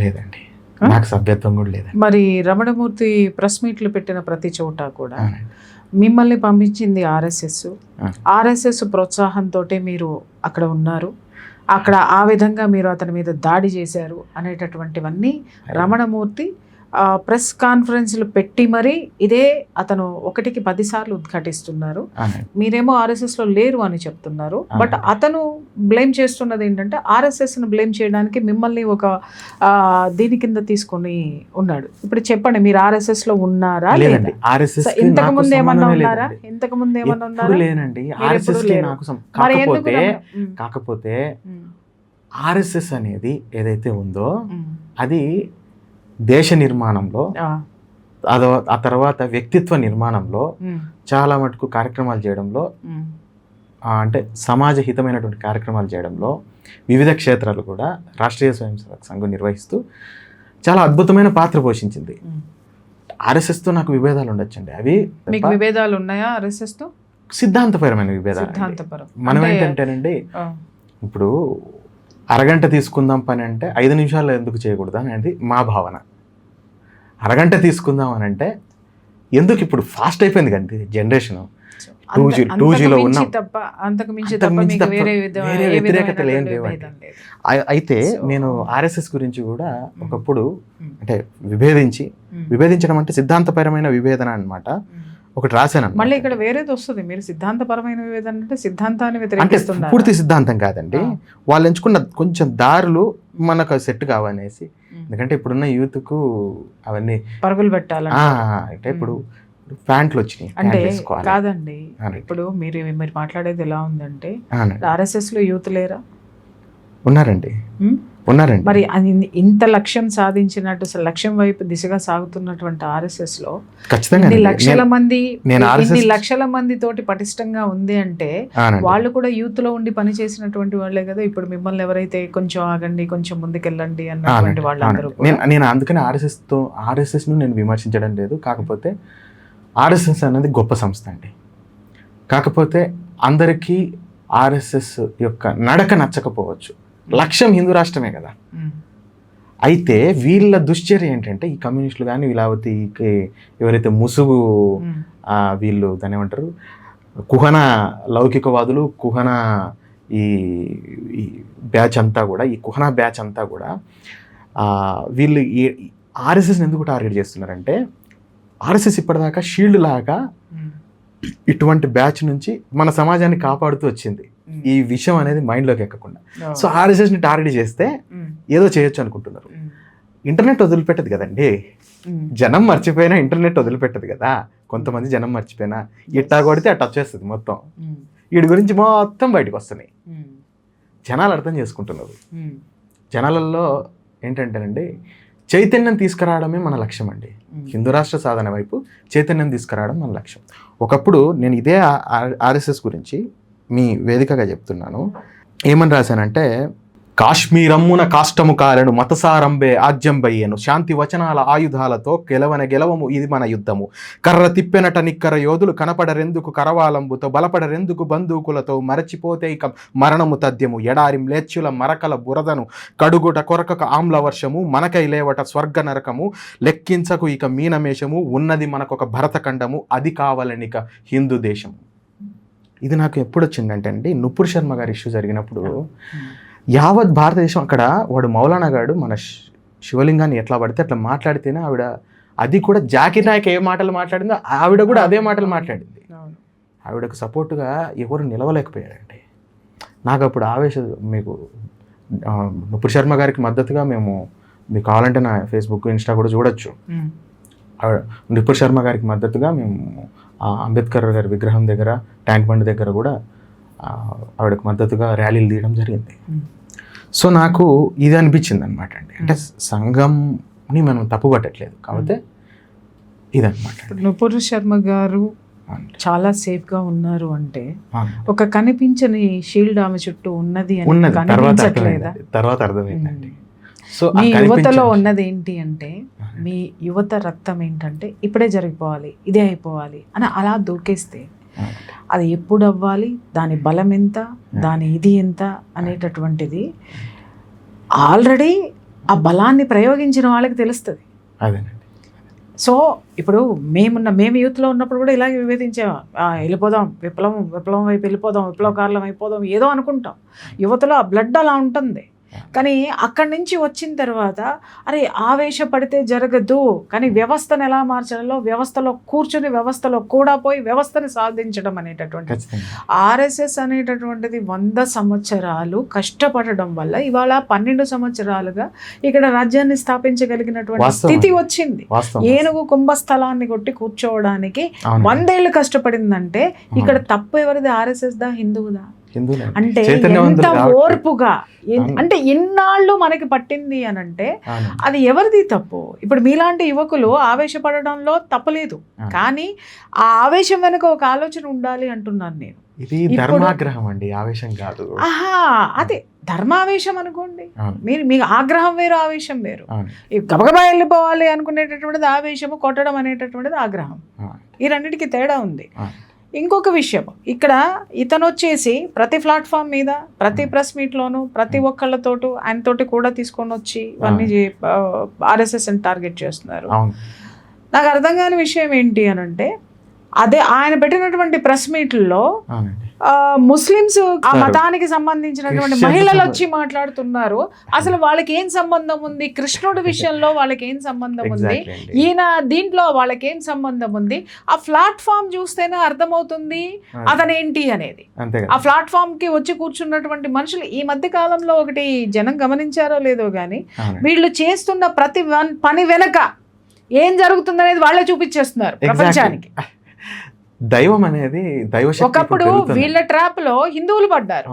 లేదండి, నాకు సభ్యత్వం కూడా లేదండి. మరి రమణమూర్తి ప్రెస్ మీట్లు పెట్టిన ప్రతి చోట కూడా మిమ్మల్ని పంపించింది ఆర్ఎస్ఎస్ ప్రోత్సాహంతో మీరు అక్కడ ఉన్నారు, అక్కడ ఆ విధంగా మీరు అతని మీద దాడి చేశారు అనేటటువంటివన్నీ రమణమూర్తి ప్రెస్ కాన్ఫరెన్స్లు పెట్టి మరీ ఇదే అతను 1కి 10 సార్లు ఉద్ఘాటిస్తున్నారు. మీరేమో ఆర్ఎస్ఎస్లో లేరు అని చెప్తున్నారు. బట్ అతను బ్లేమ్ చేస్తున్నది ఏంటంటే ఆర్ఎస్ఎస్ను బ్లేమ్ చేయడానికి మిమ్మల్ని ఒక దీని కింద తీసుకొని ఉన్నాడు. ఇప్పుడు చెప్పండి, మీరు ఆర్ఎస్ఎస్లో ఉన్నారా లేదా? ఇంతకుముందు ఏమన్నా ఉన్నారా? కాకపోతే ఆర్ఎస్ఎస్ అనేది ఏదైతే ఉందో అది దేశ నిర్మాణంలో, ఆ తర్వాత వ్యక్తిత్వ నిర్మాణంలో చాలా మటుకు కార్యక్రమాలు చేయడంలో, అంటే సమాజ హితమైనటువంటి కార్యక్రమాలు చేయడంలో వివిధ క్షేత్రాలు కూడా రాష్ట్రీయ స్వయం సేవక సంఘం నిర్వహిస్తూ చాలా అద్భుతమైన పాత్ర పోషించింది. ఆర్ఎస్ఎస్తో నాకు విభేదాలు ఉండొచ్చండి, అవి మీకు విభేదాలు ఉన్నాయా? ఆర్ఎస్ఎస్తో సిద్ధాంతపరమైన విభేదాలు. మనం ఏంటంటేనండి, ఇప్పుడు అరగంట తీసుకుందాం పని అంటే 5 నిమిషాల్లో ఎందుకు చేయకూడదు అనేది మా భావన. అరగంట తీసుకుందాం అని అంటే ఎందుకు, ఇప్పుడు ఫాస్ట్ అయిపోయింది కండి జనరేషన్, 2Gలో ఉన్నాం, వ్యతిరేకతలు ఏం లేవండి. అయితే నేను ఆర్ఎస్ఎస్ గురించి కూడా ఒకప్పుడు అంటే విభేదించడం అంటే సిద్ధాంతపరమైన విభేదన అన్నమాట ఒకటి రాశాను. మళ్ళీ ఇక్కడ వేరేది వస్తుంది, మీరు సిద్ధాంతపరమైన విభేదన అంటే సిద్ధాంతాన్ని వ్యతిరేకిస్తున్నారు. పూర్తి సిద్ధాంతం కాదండి, వాళ్ళు ఎంచుకున్న కొంచెం దారులు మనకు సెట్ కావనేసి. ఎందుకంటే ఇప్పుడున్న యూత్కు అవన్నీ పరుగులు పెట్టాలి అంటే ఇప్పుడు ప్యాంట్లు వచ్చినాయి అంటే కాదండి. ఇప్పుడు మీరు మాట్లాడేది ఎలా ఉందంటే ఆర్ఎస్ఎస్ లో యూత్ లేరా? ఉన్నారండి. మరి ఇంత లక్ష్యం సాధించినట్టు లక్ష్యం వైపు దిశగా సాగుతున్నటువంటి ఆర్ఎస్ఎస్ లో లక్షల మంది తోటి పటిష్టంగా ఉంది అంటే వాళ్ళు కూడా యూత్ లో ఉండి పని చేసినటువంటి వాళ్ళే కదా. ఇప్పుడు మిమ్మల్ని ఎవరైతే కొంచెం ఆగండి, కొంచెం ముందుకెళ్ళండి అన్నటువంటి వాళ్ళందరూ, నేను అందుకని ఆర్ఎస్ఎస్ ను నేను విమర్శించడం లేదు. కాకపోతే ఆర్ఎస్ఎస్ అనేది గొప్ప సంస్థ అండి. కాకపోతే అందరికీ ఆర్ఎస్ఎస్ యొక్క నడక నచ్చకపోవచ్చు, లక్ష్యం హిందూ రాష్ట్రమే కదా. అయితే వీళ్ళ దుశ్చర్య ఏంటంటే ఈ కమ్యూనిస్టులు కానీ వీళ్ళకి ఎవరైతే ముసుగు వీళ్ళు దాన్ని ఏమంటారు కుహన లౌకికవాదులు, కుహన ఈ బ్యాచ్ అంతా కూడా, ఈ కుహన బ్యాచ్ అంతా కూడా వీళ్ళు ఆర్ఎస్ఎస్ని ఎందుకు టార్గెట్ చేస్తున్నారంటే ఆర్ఎస్ఎస్ ఇప్పటిదాకా షీల్డ్ లాగా ఇటువంటి బ్యాచ్ నుంచి మన సమాజాన్ని కాపాడుతూ వచ్చింది. ఈ విషయం అనేది మైండ్లోకి ఎక్కకుండా. సో ఆర్ఎస్ఎస్ని టార్గెట్ చేస్తే ఏదో చేయొచ్చు అనుకుంటున్నారు. ఇంటర్నెట్ వదిలిపెట్టదు కదండి, జనం మర్చిపోయినా ఇంటర్నెట్ వదిలిపెట్టదు కదా. కొంతమంది జనం మర్చిపోయినా ఇట్టా కొడితే అట్ట వచ్చేస్తుంది మొత్తం, వీడి గురించి మొత్తం బయటకు వస్తున్నాయి. జనాలు అర్థం చేసుకుంటున్నారు. జనాలలో ఏంటంటేనండి చైతన్యం తీసుకురావడమే మన లక్ష్యం అండి. హిందూ రాష్ట్ర సాధన వైపు చైతన్యం తీసుకురావడం మన లక్ష్యం. ఒకప్పుడు నేను ఇదే ఆర్ఎస్ఎస్ గురించి మీ వేదికగా చెప్తున్నాను. ఏమని రాశానంటే, కాశ్మీరమ్మున కాష్టము కాలను మతసారంబే ఆజ్యంబయ్యను శాంతి వచనాల ఆయుధాలతో గెలవము ఇది మన యుద్ధము. కర్ర తిప్పెనట నిక్కర యోధులు కనపడరెందుకు కరవాలంబుతో బలపడరెందుకు బందూకులతో మరచిపోతే ఇక మరణము తథ్యము. ఎడారి మ్లేచ్చుల మరకల బురదను కడుగుట కొరకక ఆమ్ల వర్షము మనకై లేవట స్వర్గ నరకము. లెక్కించకు ఇక మీనమేషము ఉన్నది మనకొక భరతఖండము అది కావాలనిక హిందూ దేశము. ఇది నాకు ఎప్పుడు వచ్చిందంటే అండి, నుపుర్ శర్మ గారి ఇష్యూ జరిగినప్పుడు యావత్ భారతదేశం అక్కడ వాడు మౌలానా గారు మన శివలింగాన్ని ఎట్లా పడితే అట్లా మాట్లాడితేనే ఆవిడ, అది కూడా జాకిర్ నాయక్ ఏ మాటలు మాట్లాడిందో ఆవిడ కూడా అదే మాటలు మాట్లాడింది. ఆవిడకు సపోర్టుగా ఎవరు నిలవలేకపోయారండి. నాకు అప్పుడు ఆవేశం, మీకు నుపుర్ శర్మ గారికి మద్దతుగా మీకు కావాలంటే నా ఫేస్బుక్ ఇన్స్టా కూడా చూడొచ్చు. ఆవిడ నుపుర్ శర్మ గారికి మద్దతుగా మేము అంబేద్కర్ గారి విగ్రహం దగ్గర, ట్యాంక్ బండ్ దగ్గర కూడా ఆవిడకు మద్దతుగా ర్యాలీలు తీయడం జరిగింది. సో నాకు ఇది అనిపించింది అనమాట అండి. అంటే సంఘంని మనం తప్పు పట్టట్లేదు కాబట్టి ఇదనమాట. నుపుర్ శర్మ గారు చాలా సేఫ్గా ఉన్నారు అంటే ఒక కనిపించని షీల్డ్ ఆమె చుట్టూ ఉన్నది తర్వాత అర్థమైందండి. సో మీ యువతలో ఉన్నది ఏంటి అంటే, మీ యువత రక్తం ఏంటంటే ఇప్పుడే జరిగిపోవాలి, ఇదే అయిపోవాలి అని అలా దూకేస్తే అది ఎప్పుడు అవ్వాలి, దాని బలం ఎంత, దాని ఇది ఎంత అనేటటువంటిది ఆల్రెడీ ఆ బలాన్ని ప్రయోగించిన వాళ్ళకి తెలుస్తుంది. సో ఇప్పుడు మేము యూత్లో ఉన్నప్పుడు కూడా ఇలాగే విభేదించాము. వెళ్ళిపోదాం, విప్లవం వైపు వెళ్ళిపోదాం, విప్లవకారులం అయిపోదాం ఏదో అనుకుంటాం. యువతలో ఆ బ్లడ్ అలా ఉంటుంది. కానీ అక్కడి నుంచి వచ్చిన తర్వాత అరే ఆవేశపడితే జరగదు, కానీ వ్యవస్థను ఎలా మార్చడంలో, వ్యవస్థలో కూర్చుని వ్యవస్థలో కూడా పోయి వ్యవస్థని సాధించడం అనేటటువంటి ఆర్ఎస్ఎస్ అనేటటువంటిది 100 సంవత్సరాలు కష్టపడడం వల్ల ఇవాళ 12 సంవత్సరాలుగా ఇక్కడ రాజ్యాన్ని స్థాపించగలిగినటువంటి స్థితి వచ్చింది. ఏనుగు కుంభస్థలాన్ని కొట్టి కూర్చోవడానికి 100 ఏళ్ళు కష్టపడిందంటే ఇక్కడ తప్పు ఎవరిది, ఆర్ఎస్ఎస్ దా, హిందువుదా? అంటే ఎంత ఓర్పుగా, అంటే ఎన్నాళ్ళు మనకి పట్టింది అని అంటే అది ఎవరిది తప్పు? ఇప్పుడు మీలాంటి యువకులు ఆవేశపడడంలో తప్పలేదు, కానీ ఆ ఆవేశం వెనుక ఒక ఆలోచన ఉండాలి అంటున్నాను నేను. ఇది ధర్మాగ్రహం అండి, ఆవేశం కాదు. అదే ధర్మావేశం అనుకోండి. మీకు ఆగ్రహం వేరు, ఆవేశం వేరు. గబగబా వెళ్ళిపోవాలి అనుకునేటటువంటిది ఆవేశము, కొట్టడం అనేటటువంటిది ఆగ్రహం. ఈ రెండింటికి తేడా ఉంది. ఇంకొక విషయం, ఇక్కడ ఇతను వచ్చేసి ప్రతి ప్లాట్ఫామ్ మీద, ప్రతి ప్రెస్ మీట్లోనూ ప్రతి ఒక్కళ్ళతోటూ ఆయనతోటి కూడా తీసుకొని వచ్చి ఇవన్నీ ఆర్ఎస్ఎస్ని టార్గెట్ చేస్తున్నారు. నాకు అర్థం కాని విషయం ఏంటి అని అంటే, అదే ఆయన పెట్టినటువంటి ప్రెస్ మీట్లలో ముస్లిమ్స్ ఆ మతానికి సంబంధించినటువంటి మహిళలు వచ్చి మాట్లాడుతున్నారు. అసలు వాళ్ళకి ఏం సంబంధం ఉంది? కృష్ణుడి విషయంలో వాళ్ళకి ఏం సంబంధం ఉంది? ఈయన దీంట్లో వాళ్ళకి ఏం సంబంధం ఉంది? ఆ ప్లాట్ఫామ్ చూస్తేనే అర్థమవుతుంది అతనేంటి అనేది. ఆ ప్లాట్ఫామ్ కి వచ్చి కూర్చున్నటువంటి మనుషులు ఈ మధ్య కాలంలో ఒకటి జనం గమనించారో లేదో గానీ, వీళ్ళు చేస్తున్న ప్రతి పని వెనక ఏం జరుగుతుందనేది వాళ్ళే చూపించేస్తున్నారు ప్రపంచానికి. దైవం అనేది ఒకప్పుడు వీళ్ళ ట్రాప్ లో హిందువులు పడ్డారు.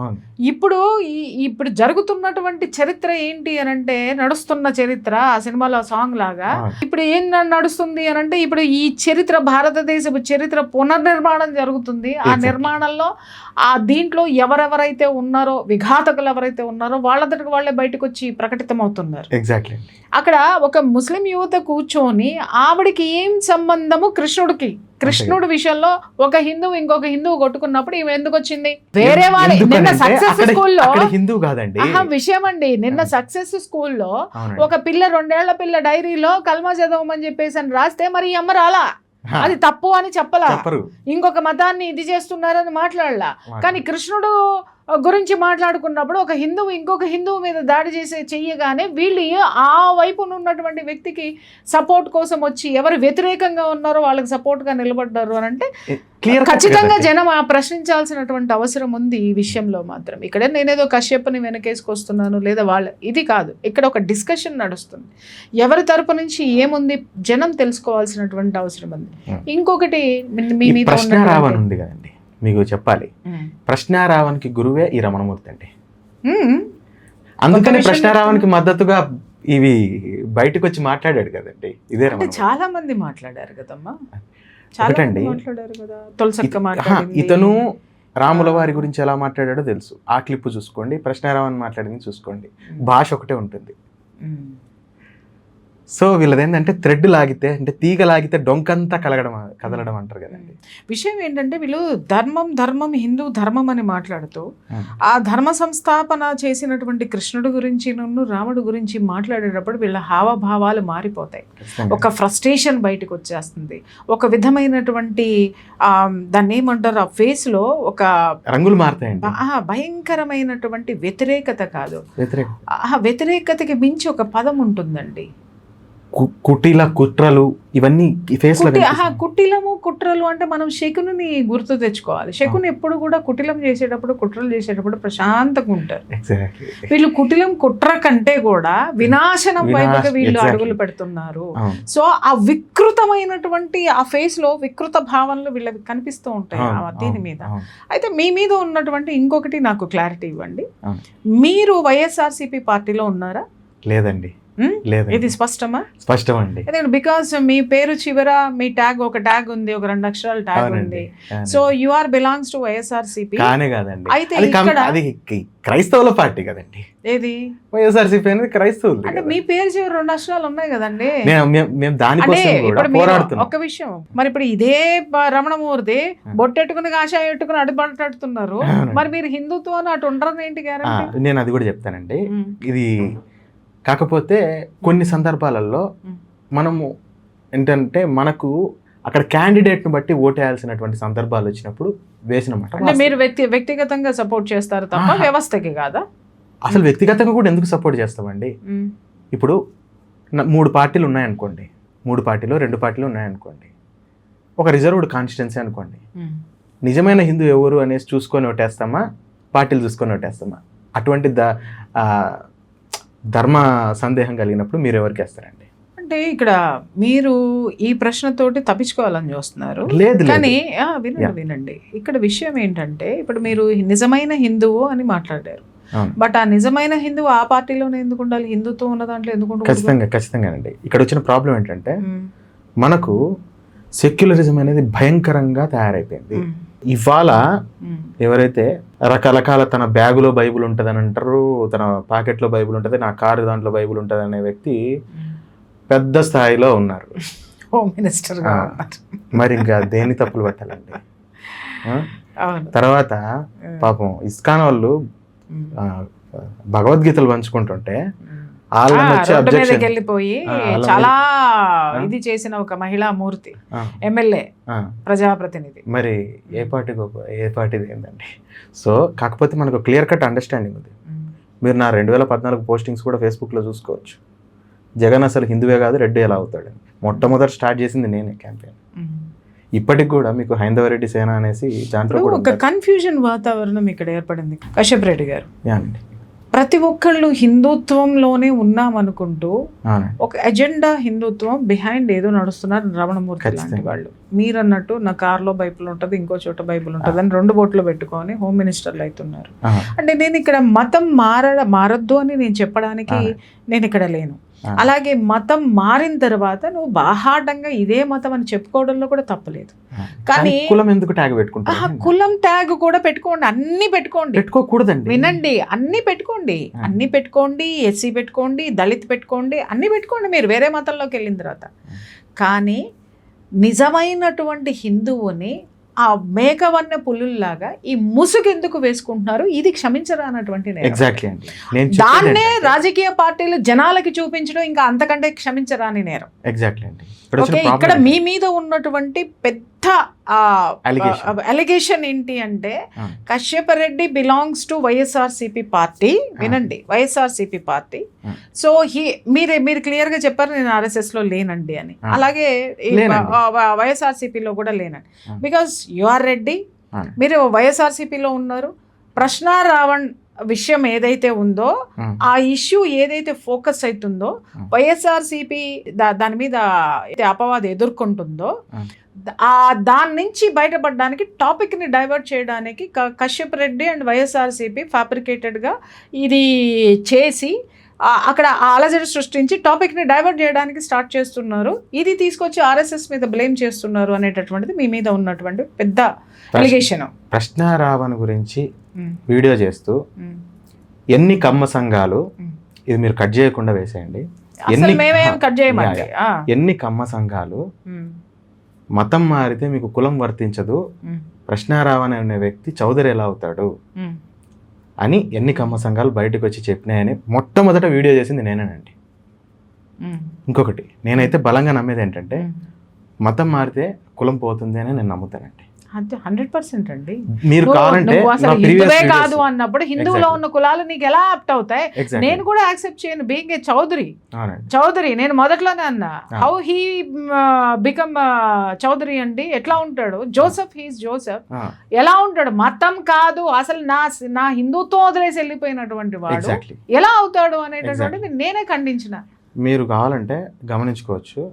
ఇప్పుడు జరుగుతున్నటువంటి చరిత్ర ఏంటి అని అంటే, నడుస్తున్న చరిత్ర ఆ సినిమాలో సాంగ్ లాగా ఇప్పుడు ఏం నడుస్తుంది అని అంటే, ఇప్పుడు ఈ చరిత్ర, భారతదేశపు చరిత్ర పునర్నిర్మాణం జరుగుతుంది. ఆ నిర్మాణంలో దీంట్లో ఎవరెవరైతే ఉన్నారో, విఘాతకులు ఎవరైతే ఉన్నారో వాళ్ళంతటికి వాళ్ళే బయటకు వచ్చి ప్రకటితమవుతున్నారు. ఎగ్జాక్ట్లీ. అక్కడ ఒక ముస్లిం యువత కూర్చొని ఆవిడికి ఏం సంబంధము కృష్ణుడికి, కృష్ణుడి విషయంలో ఒక హిందువు ఇంకొక హిందువు కొట్టుకున్నప్పుడు ఈమె ఎందుకు వచ్చింది? వేరే వాళ్ళ నిన్న సక్సెస్ స్కూల్లో హిందూ కాదండి విషయం అండి. నిన్న సక్సెస్ స్కూల్లో ఒక పిల్ల 2 ఏళ్ల పిల్ల డైరీలో కల్మా చదవమని చెప్పేసి అని రాస్తే మరి ఈ అమ్మ రాలా, అది తప్పు అని చెప్పలా, ఇంకొక మతాన్ని ఇది చేస్తున్నారని మాట్లాడలా. కానీ కృష్ణుడు గురించి మాట్లాడుకున్నప్పుడు ఒక హిందువు ఇంకొక హిందువు మీద దాడి చెయ్యగానే వీళ్ళు ఆ వైపున ఉన్నటువంటి వ్యక్తికి సపోర్ట్ కోసం వచ్చి ఎవరు వ్యతిరేకంగా ఉన్నారో వాళ్ళకి సపోర్ట్ గా నిలబడ్డారు అని అంటే ఖచ్చితంగా జనం ప్రశ్నించాల్సినటువంటి అవసరం ఉంది ఈ విషయంలో మాత్రం. ఇక్కడ నేనేదో కశ్యప్ని వెనకేసుకొస్తున్నాను లేదా ఇది కాదు. ఇక్కడ ఒక డిస్కషన్ నడుస్తుంది, ఎవరి తరపు నుంచి ఏముంది జనం తెలుసుకోవాల్సినటువంటి అవసరం ఉంది. ఇంకొకటి మీ మీద ఉంది కదండి, మీకు చెప్పాలి, ప్రశ్నారావణ్కి గురువే ఈ రమణమూర్తి అండి. అందుకని ప్రశ్నారావణ్కి మద్దతుగా ఇవి బయటకు వచ్చి మాట్లాడాడు కదండి. ఇదే చాలా మంది మాట్లాడారు కదమ్మా. చాలా ఒకటండి, మాట్లాడారు కదా, తులసక్క మాట్లాడింది. ఇతను రాముల వారి గురించి ఎలా మాట్లాడాడో తెలుసు. ఆ క్లిప్ చూసుకోండి, ప్రశ్నారామన్ మాట్లాడింది చూసుకోండి, భాష ఒకటే ఉంటుంది. సో వీళ్ళది ఏంటంటే థ్రెడ్ లాగితే, అంటే తీగ లాగితే డొంకంతా కదలడం అంటారు కదండి. విషయం ఏంటంటే వీళ్ళు ధర్మం హిందూ ధర్మం అని మాట్లాడుతూ ఆ ధర్మ సంస్థాపన చేసినటువంటి కృష్ణుడు గురించి రాముడు గురించి మాట్లాడేటప్పుడు వీళ్ళ హావభావాలు మారిపోతాయి. ఒక ఫ్రస్ట్రేషన్ బయటకు వచ్చేస్తుంది, ఒక విధమైనటువంటి దాన్ని ఏమంటారు, ఆ ఫేస్ లో ఒక రంగులు మారుతాయండి. భయంకరమైనటువంటి వ్యతిరేకత కాదు, వ్యతిరేకతకి మించి ఒక పదం ఉంటుందండి, కుటిల కుట్రలు, ఇవన్నీ ఫేస్ లో. కుటిలము కుట్రలు అంటే మనం శకుని గుర్తు తెచ్చుకోవాలి. శకుని ఎప్పుడు కూడా కుటిలం చేసేటప్పుడు కుట్రలు చేసేటప్పుడు ప్రశాంతంగా ఉంటారు. వీళ్ళు కుటిలం కుట్ర కంటే కూడా వినాశనం వైపుగా వీళ్ళు అడుగులు పెడుతున్నారు. సో ఆ వికృతమైనటువంటి ఆ ఫేస్ లో వికృత భావనలు వీళ్ళకి కనిపిస్తూ ఉంటాయి దీని మీద. అయితే మీ మీద ఉన్నటువంటి ఇంకొకటి నాకు క్లారిటీ ఇవ్వండి, మీరు వైఎస్ఆర్సీపీ పార్టీలో ఉన్నారా? లేదండి. ఇది స్పష్టమా? స్పష్టం అండి. బికాస్ మీ పేరు చివర మీ ట్యాగ్, ఒక ట్యాగ్ ఉంది, ఒక 2 అక్షరాల ట్యాగ్ ఉంది. So you are belongs to YSRCP. కానే కాదండి, అయితే ఇక్కడ అది క్రైస్తవుల పార్టీ కదండి. ఏది వైఎస్ఆర్సీపీ అనేది క్రైస్తవులు. అంటే మీ పేరు చివర 2 అక్షరాలు ఉన్నాయి కదండి. మేము దానికోసం కూడా పోరాడుతున్నాం. ఒక విషయం, మరి ఇప్పుడు ఇదే రమణమూర్తి బొట్టెట్టుకుని కాషాయం పెట్టుకుని అడుగుతున్నారు, మరి మీరు హిందుత్వం అటు ఉండరని ఏంటి గ్యారెంటీ? నేను అది కూడా చెప్తానండి. ఇది కాకపోతే కొన్ని సందర్భాలలో మనము ఏంటంటే మనకు అక్కడ క్యాండిడేట్ను బట్టి ఓటేయాల్సినటువంటి సందర్భాలు వచ్చినప్పుడు వేసినమాట. అంటే మీరు వ్యక్తిగతంగా సపోర్ట్ చేస్తారు తప్ప వ్యవస్థకి కాదా? అసలు వ్యక్తిగతంగా కూడా ఎందుకు సపోర్ట్ చేస్తామండి? ఇప్పుడు 3 పార్టీలు ఉన్నాయనుకోండి, 3 పార్టీలో 2 పార్టీలు ఉన్నాయనుకోండి, ఒక రిజర్వ్డ్ కాన్స్టిట్యున్సీ అనుకోండి, నిజమైన హిందూ ఎవరు అనేసి చూసుకొని ఓటేస్తామా, పార్టీలు చూసుకొని ఓటేస్తామా? అటువంటి ధర్మ సందేహం కలిగినప్పుడు మీరు ఎవరికి వేస్తారండి? అంటే ఇక్కడ మీరు ఈ ప్రశ్నతోటి తప్పించుకోవాలని చూస్తున్నారు. లేదు, కానీ వినండి, ఇక్కడ విషయం ఏంటంటే ఇప్పుడు మీరు నిజమైన హిందువు అని మాట్లాడారు, బట్ ఆ నిజమైన హిందువు ఆ పార్టీలోనే ఎందుకు ఉండాలి? హిందుత్వం ఉన్న దాంట్లో ఎందుకు ఉండాలి? ఖచ్చితంగానండి. ఇక్కడ వచ్చిన ప్రాబ్లం ఏంటంటే మనకు సెక్యులరిజం అనేది భయంకరంగా తయారైపోయింది. ఇవాళ ఎవరైతే రకరకాల తన బ్యాగులో బైబుల్ ఉంటుందని అంటారు, తన పాకెట్లో బైబుల్ ఉంటుంది, నా కారు దాంట్లో బైబుల్ ఉంటుంది అనే వ్యక్తి పెద్ద స్థాయిలో ఉన్నారు, హోమ్ మినిస్టర్. మరి ఇంకా దేన్ని తప్పులు పట్టాలండి? తర్వాత పాపం ఇస్కాన్ వాళ్ళు భగవద్గీతలు పంచుకుంటుంటే వెళ్ళిపోయి చాలా ఇది చేసిన ఒక మహిళా మూర్తి, ఎమ్మెల్యే, ప్రజాప్రతినిధి. మరి ఏ పార్టీది ఏంటండి? సో కాకపోతే మనకు క్లియర్ కట్ అండర్స్టాండింగ్ ఉంది. మీరు నా 2014 పోస్టింగ్స్ కూడా ఫేస్బుక్లో చూసుకోవచ్చు. జగన్ అసలు హిందువే కాదు, రెడ్డి ఎలా అవుతాడని మొట్టమొదటి స్టార్ట్ చేసింది నేనే క్యాంపెయిన్. ఇప్పటికి కూడా మీకు హైందవరెడ్డి సేన అనేసి దాంట్లో ఒక కన్ఫ్యూజన్ వాతావరణం ఇక్కడ ఏర్పడింది. కశ్యప్ రెడ్డి గారు, అండి, ప్రతి ఒక్కళ్ళు హిందుత్వంలోనే ఉన్నామనుకుంటూ ఒక ఎజెండా హిందుత్వం బిహైండ్ ఏదో నడుస్తున్నారు రమణమూర్తి లాంటి వాళ్ళు. మీరు అన్నట్టు నా కార్లో బైబుల్ ఉంటుంది, ఇంకో చోట బైబుల్ ఉంటుంది అని 2 బోట్లు పెట్టుకొని హోమ్ మినిస్టర్లు అవుతున్నారు. అంటే నేను ఇక్కడ మతం మారద్దు అని నేను చెప్పడానికి నేను ఇక్కడ లేను. అలాగే మతం మారిన తర్వాత నువ్వు బాహాటంగా ఇదే మతం అని చెప్పుకోవడంలో కూడా తప్పలేదు. కానీ కులం ఎందుకు ట్యాగ్ పెట్టుకుంటా? కులం ట్యాగ్ కూడా పెట్టుకోండి, అన్ని పెట్టుకోండి. పెట్టుకోకూడదండి, వినండి, అన్ని పెట్టుకోండి, ఎస్సీ పెట్టుకోండి, దళిత్ పెట్టుకోండి, అన్ని పెట్టుకోండి మీరు వేరే మతంలోకి వెళ్ళిన తర్వాత. కానీ నిజమైనటువంటి హిందువుని ఆ మేకవన్న పులుల్లాగా ఈ ముసుగు ఎందుకు వేసుకుంటున్నారు? ఇది క్షమించరానటువంటి నేరం. దాన్నే రాజకీయ పార్టీలు జనాలకి చూపించడం ఇంకా అంతకంటే క్షమించరాని నేరం. ఇక్కడ మీ మీద ఉన్నటువంటి పెద్ద అలిగేషన్ ఏంటి అంటే Kashyap Reddy belongs to YSRCP party. వినండి, వైఎస్ఆర్సీపీ పార్టీ. సో మీరు క్లియర్ గా చెప్పారు నేను ఆర్ఎస్ఎస్ లో లేనండి అని. అలాగే వైఎస్ఆర్సీపీలో కూడా లేనండి. బికాస్ యు ఆర్ రెడ్డి, మీరు వైఎస్ఆర్సీపీలో ఉన్నారు. ప్రశ్నారావణ్ విషయం ఏదైతే ఉందో ఆ ఇష్యూ ఏదైతే ఫోకస్ అవుతుందో, వైఎస్ఆర్సీపీ దాని మీద అపవాదం ఎదుర్కొంటుందో, దాని నుంచి బయటపడడానికి టాపిక్ ని డైవర్ట్ చేయడానికి కశ్యప్ రెడ్డి అండ్ వైఎస్ఆర్సీపీ ఫ్యాబ్రికేటెడ్ గా ఇది చేసి అక్కడ అలజడి సృష్టించి టాపిక్ని డైవర్ట్ చేయడానికి స్టార్ట్ చేస్తున్నారు. ఇది తీసుకొచ్చి ఆర్ఎస్ఎస్ మీద బ్లేమ్ చేస్తున్నారు అనేటటువంటిది మీ మీద ఉన్నటువంటి పెద్ద అలిగేషన్. ప్రశ్నారావణ గురించి వీడియో చేస్తూ ఎన్ని కమ్మ సంఘాలు, ఇది మీరు కట్ చేయకుండా వేసేయండి, ఎన్ని కమ్మ సంఘాలు మతం మారితే మీకు కులం వర్తించదు, ప్రశ్నారావణ అనే వ్యక్తి చౌదరి ఎలా అవుతాడు అని ఎన్ని కమ్మ సంఘాలు బయటకు వచ్చి చెప్పినాయని మొట్టమొదట వీడియో చేసింది నేనేనండి. ఇంకొకటి, నేనైతే బలంగా నమ్మేది ఏంటంటే మతం మారితే కులం పోతుంది అని నేను నమ్ముతానండి. 100% అండి. మీరు కావాలంటే హిందువే కాదు అన్నప్పుడు హిందువులో ఉన్న కులాలు నీకు ఎలా యాప్ట్ అవుతాయి? నేను కూడా యాక్సెప్ట్ చేయను బీయింగ్ ఏ చౌదరి. నేను మొదట్లోనే అన్నా, హౌ హీ బికమ్ చౌదరి అండి, ఎట్లా ఉంటాడు జోసెఫ్, హీస్ జోసెఫ్, ఎలా ఉంటాడు? మతం కాదు అసలు, నా హిందుత్వం వదిలేసి వెళ్ళిపోయినటువంటి వాడు ఎలా అవుతాడు అనేటటువంటిది నేనే ఖండించిన. మీరు కావాలంటే గమనించుకోవచ్చు,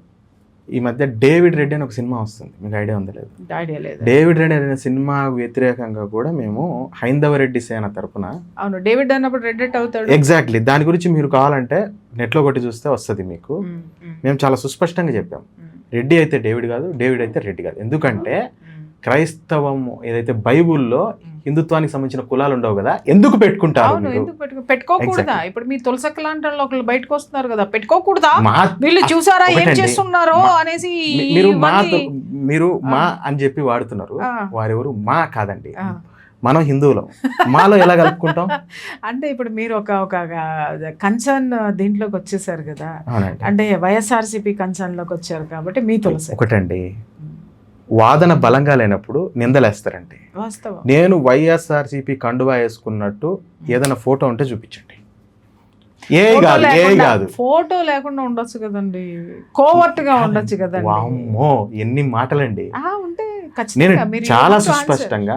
ఈ మధ్య డేవిడ్ రెడ్డి అని ఒక సినిమా వస్తుంది, మీకు ఐడియా ఉందా లేదు? ఐడియా లేదు. డేవిడ్ రెడ్డి అనే సినిమా వ్యతిరేకంగా కూడా మేము హైందవ రెడ్డి సేన తరపున, అవును డేవిడ్ అన్నప్పుడు రెడ్డి అవుతాడు, ఎగ్జాక్ట్లీ దాని గురించి మీరు కావాలంటే నెట్లో కొట్టి చూస్తే వస్తుంది మీకు. మేము చాలా సుస్పష్టంగా చెప్పాం, రెడ్డి అయితే డేవిడ్ కాదు, డేవిడ్ అయితే రెడ్డి కాదు. ఎందుకంటే క్రైస్తవం ఏదైతే బైబుల్లో హిందుత్వానికి సంబంధించిన కులాలు ఉండవు కదా, ఎందుకు పెట్టుకుంటారు? పెట్టుకోకూడదా? ఇప్పుడు మీ తులసక్క లాంటి వాళ్ళు ఒకళ్ళు బయటకు వస్తున్నారు కదా, పెట్టుకోకూడదా? వీళ్ళు చూసారా ఏం చేస్తున్నారో అనేసి మీరు మా అని చెప్పి వాడుతున్నారు. వారెవరు మా కాదండి, మనం హిందువులం, మాలో ఎలా కలుపుకుంటాం? అంటే ఇప్పుడు మీరు ఒక కన్సర్న్ దీంట్లోకి వచ్చేసారు కదా, అంటే వైఎస్ఆర్సీపీ కన్సర్న్ లోకి వచ్చారు కాబట్టి మీ తులసి ఒకటండి, వాదన బలంగా లేనప్పుడు నిందలేస్తారండి. నేను వైఎస్ఆర్సీపీ కండువా వేసుకున్నట్టు ఏదైనా ఫోటో ఉంటే చూపించండి. కాదు ఫోటో లేకుండా ఉండొచ్చు కదండి, కోవర్ట్ గా ఉండొచ్చు కదండి. వామ్మో ఎన్ని మాటలండి. నేను చాలా సుస్పష్టంగా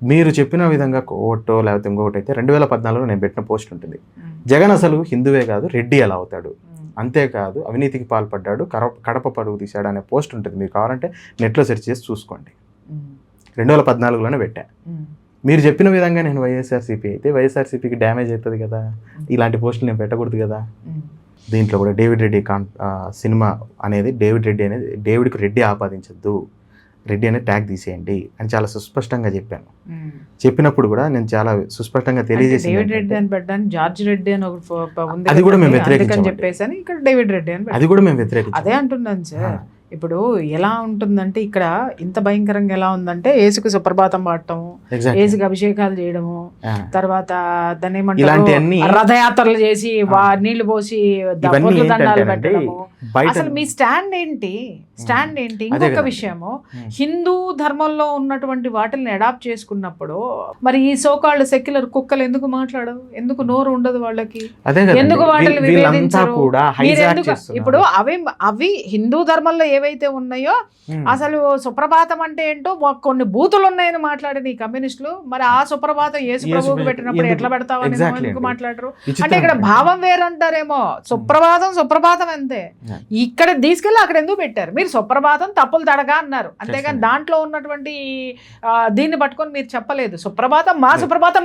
మీరు చెప్పిన విధంగా కోవట్టో లేకపోతే ఇంకొకటి అయితే 2014లో నేను పెట్టిన పోస్ట్ ఉంటుంది, జగన్ అసలు హిందువే కాదు రెడ్డి ఎలా అవుతాడు, అంతేకాదు అవినీతికి పాల్పడ్డాడు, కడప పరుగు తీశాడు అనే పోస్ట్ ఉంటుంది. మీరు కావాలంటే నెట్లో సెర్చ్ చేసి చూసుకోండి. 2014లోనే పెట్టా. మీరు చెప్పిన విధంగా నేను వైఎస్ఆర్సీపీ అయితే వైఎస్ఆర్సీపీకి డ్యామేజ్ అవుతుంది కదా, ఇలాంటి పోస్టులు నేను పెట్టకూడదు కదా. దీంట్లో కూడా డేవిడ్ రెడ్డి సినిమా అనేది డేవిడ్కి రెడ్డి ఆపాదించద్దు, రెడ్డి అనే ట్యాగ్ తీసేయండి అని చాలా సుస్పష్టంగా చెప్పాను. చెప్పినప్పుడు కూడా నేను చాలా సుస్పష్టంగా తెలియజేసి జార్జ్ రెడ్డి అని అది కూడా మేము వ్యతిరేకించాం, చెప్పేసి ఇక్కడ డేవిడ్ రెడ్డి అని అది కూడా మేము వ్యతిరేకించాం. అదే అంటున్నాను సార్. ఇప్పుడు ఎలా ఉంటుందంటే ఇక్కడ ఇంత భయంకరంగా ఎలా ఉందంటే ఏసుకు సుప్రభాతం పాడటము, ఏసుకు అభిషేకాలు చేయడము, తర్వాత దాన్ని ఏమంటారు రథయాత్రలు చేసి నీళ్లు పోసి దండాలు పెట్టడము. అసలు మీ స్టాండ్ ఏంటి? ఇంకొక విషయము, హిందూ ధర్మంలో ఉన్నటువంటి వాటిని అడాప్ట్ చేసుకున్నప్పుడు మరి ఈ సోకాల్డ్ సెక్యులర్ కుక్కలు ఎందుకు మాట్లాడవు? ఎందుకు నోరు ఉండదు వాళ్ళకి? ఎందుకు వాటిని వివేదించరు? ఇప్పుడు అవి హిందూ ధర్మంలో ఏవైతే ఉన్నాయో అసలు సుప్రభాతం అంటే ఏంటో కొన్ని బూతులు ఉన్నాయని మాట్లాడేది ఈ కమ్యూనిస్టులు. మరి ఆ సుప్రభాతం యేసు ప్రభువుకు పెట్టినప్పుడు ఎట్లా పెడతావని ఎందుకు మాట్లాడరు? అంటే ఇక్కడ భావం వేరంటారేమో. సుప్రభాతం అంతే. ఇక్కడ తీసుకెళ్ళి అక్కడ ఎందుకు పెట్టారు? మీరు సుప్రభాతం తప్పులు తడగా అన్నారు, అంతేగాని దాంట్లో ఉన్నటువంటి దీన్ని పట్టుకొని మీరు చెప్పలేదు. సుప్రభాతం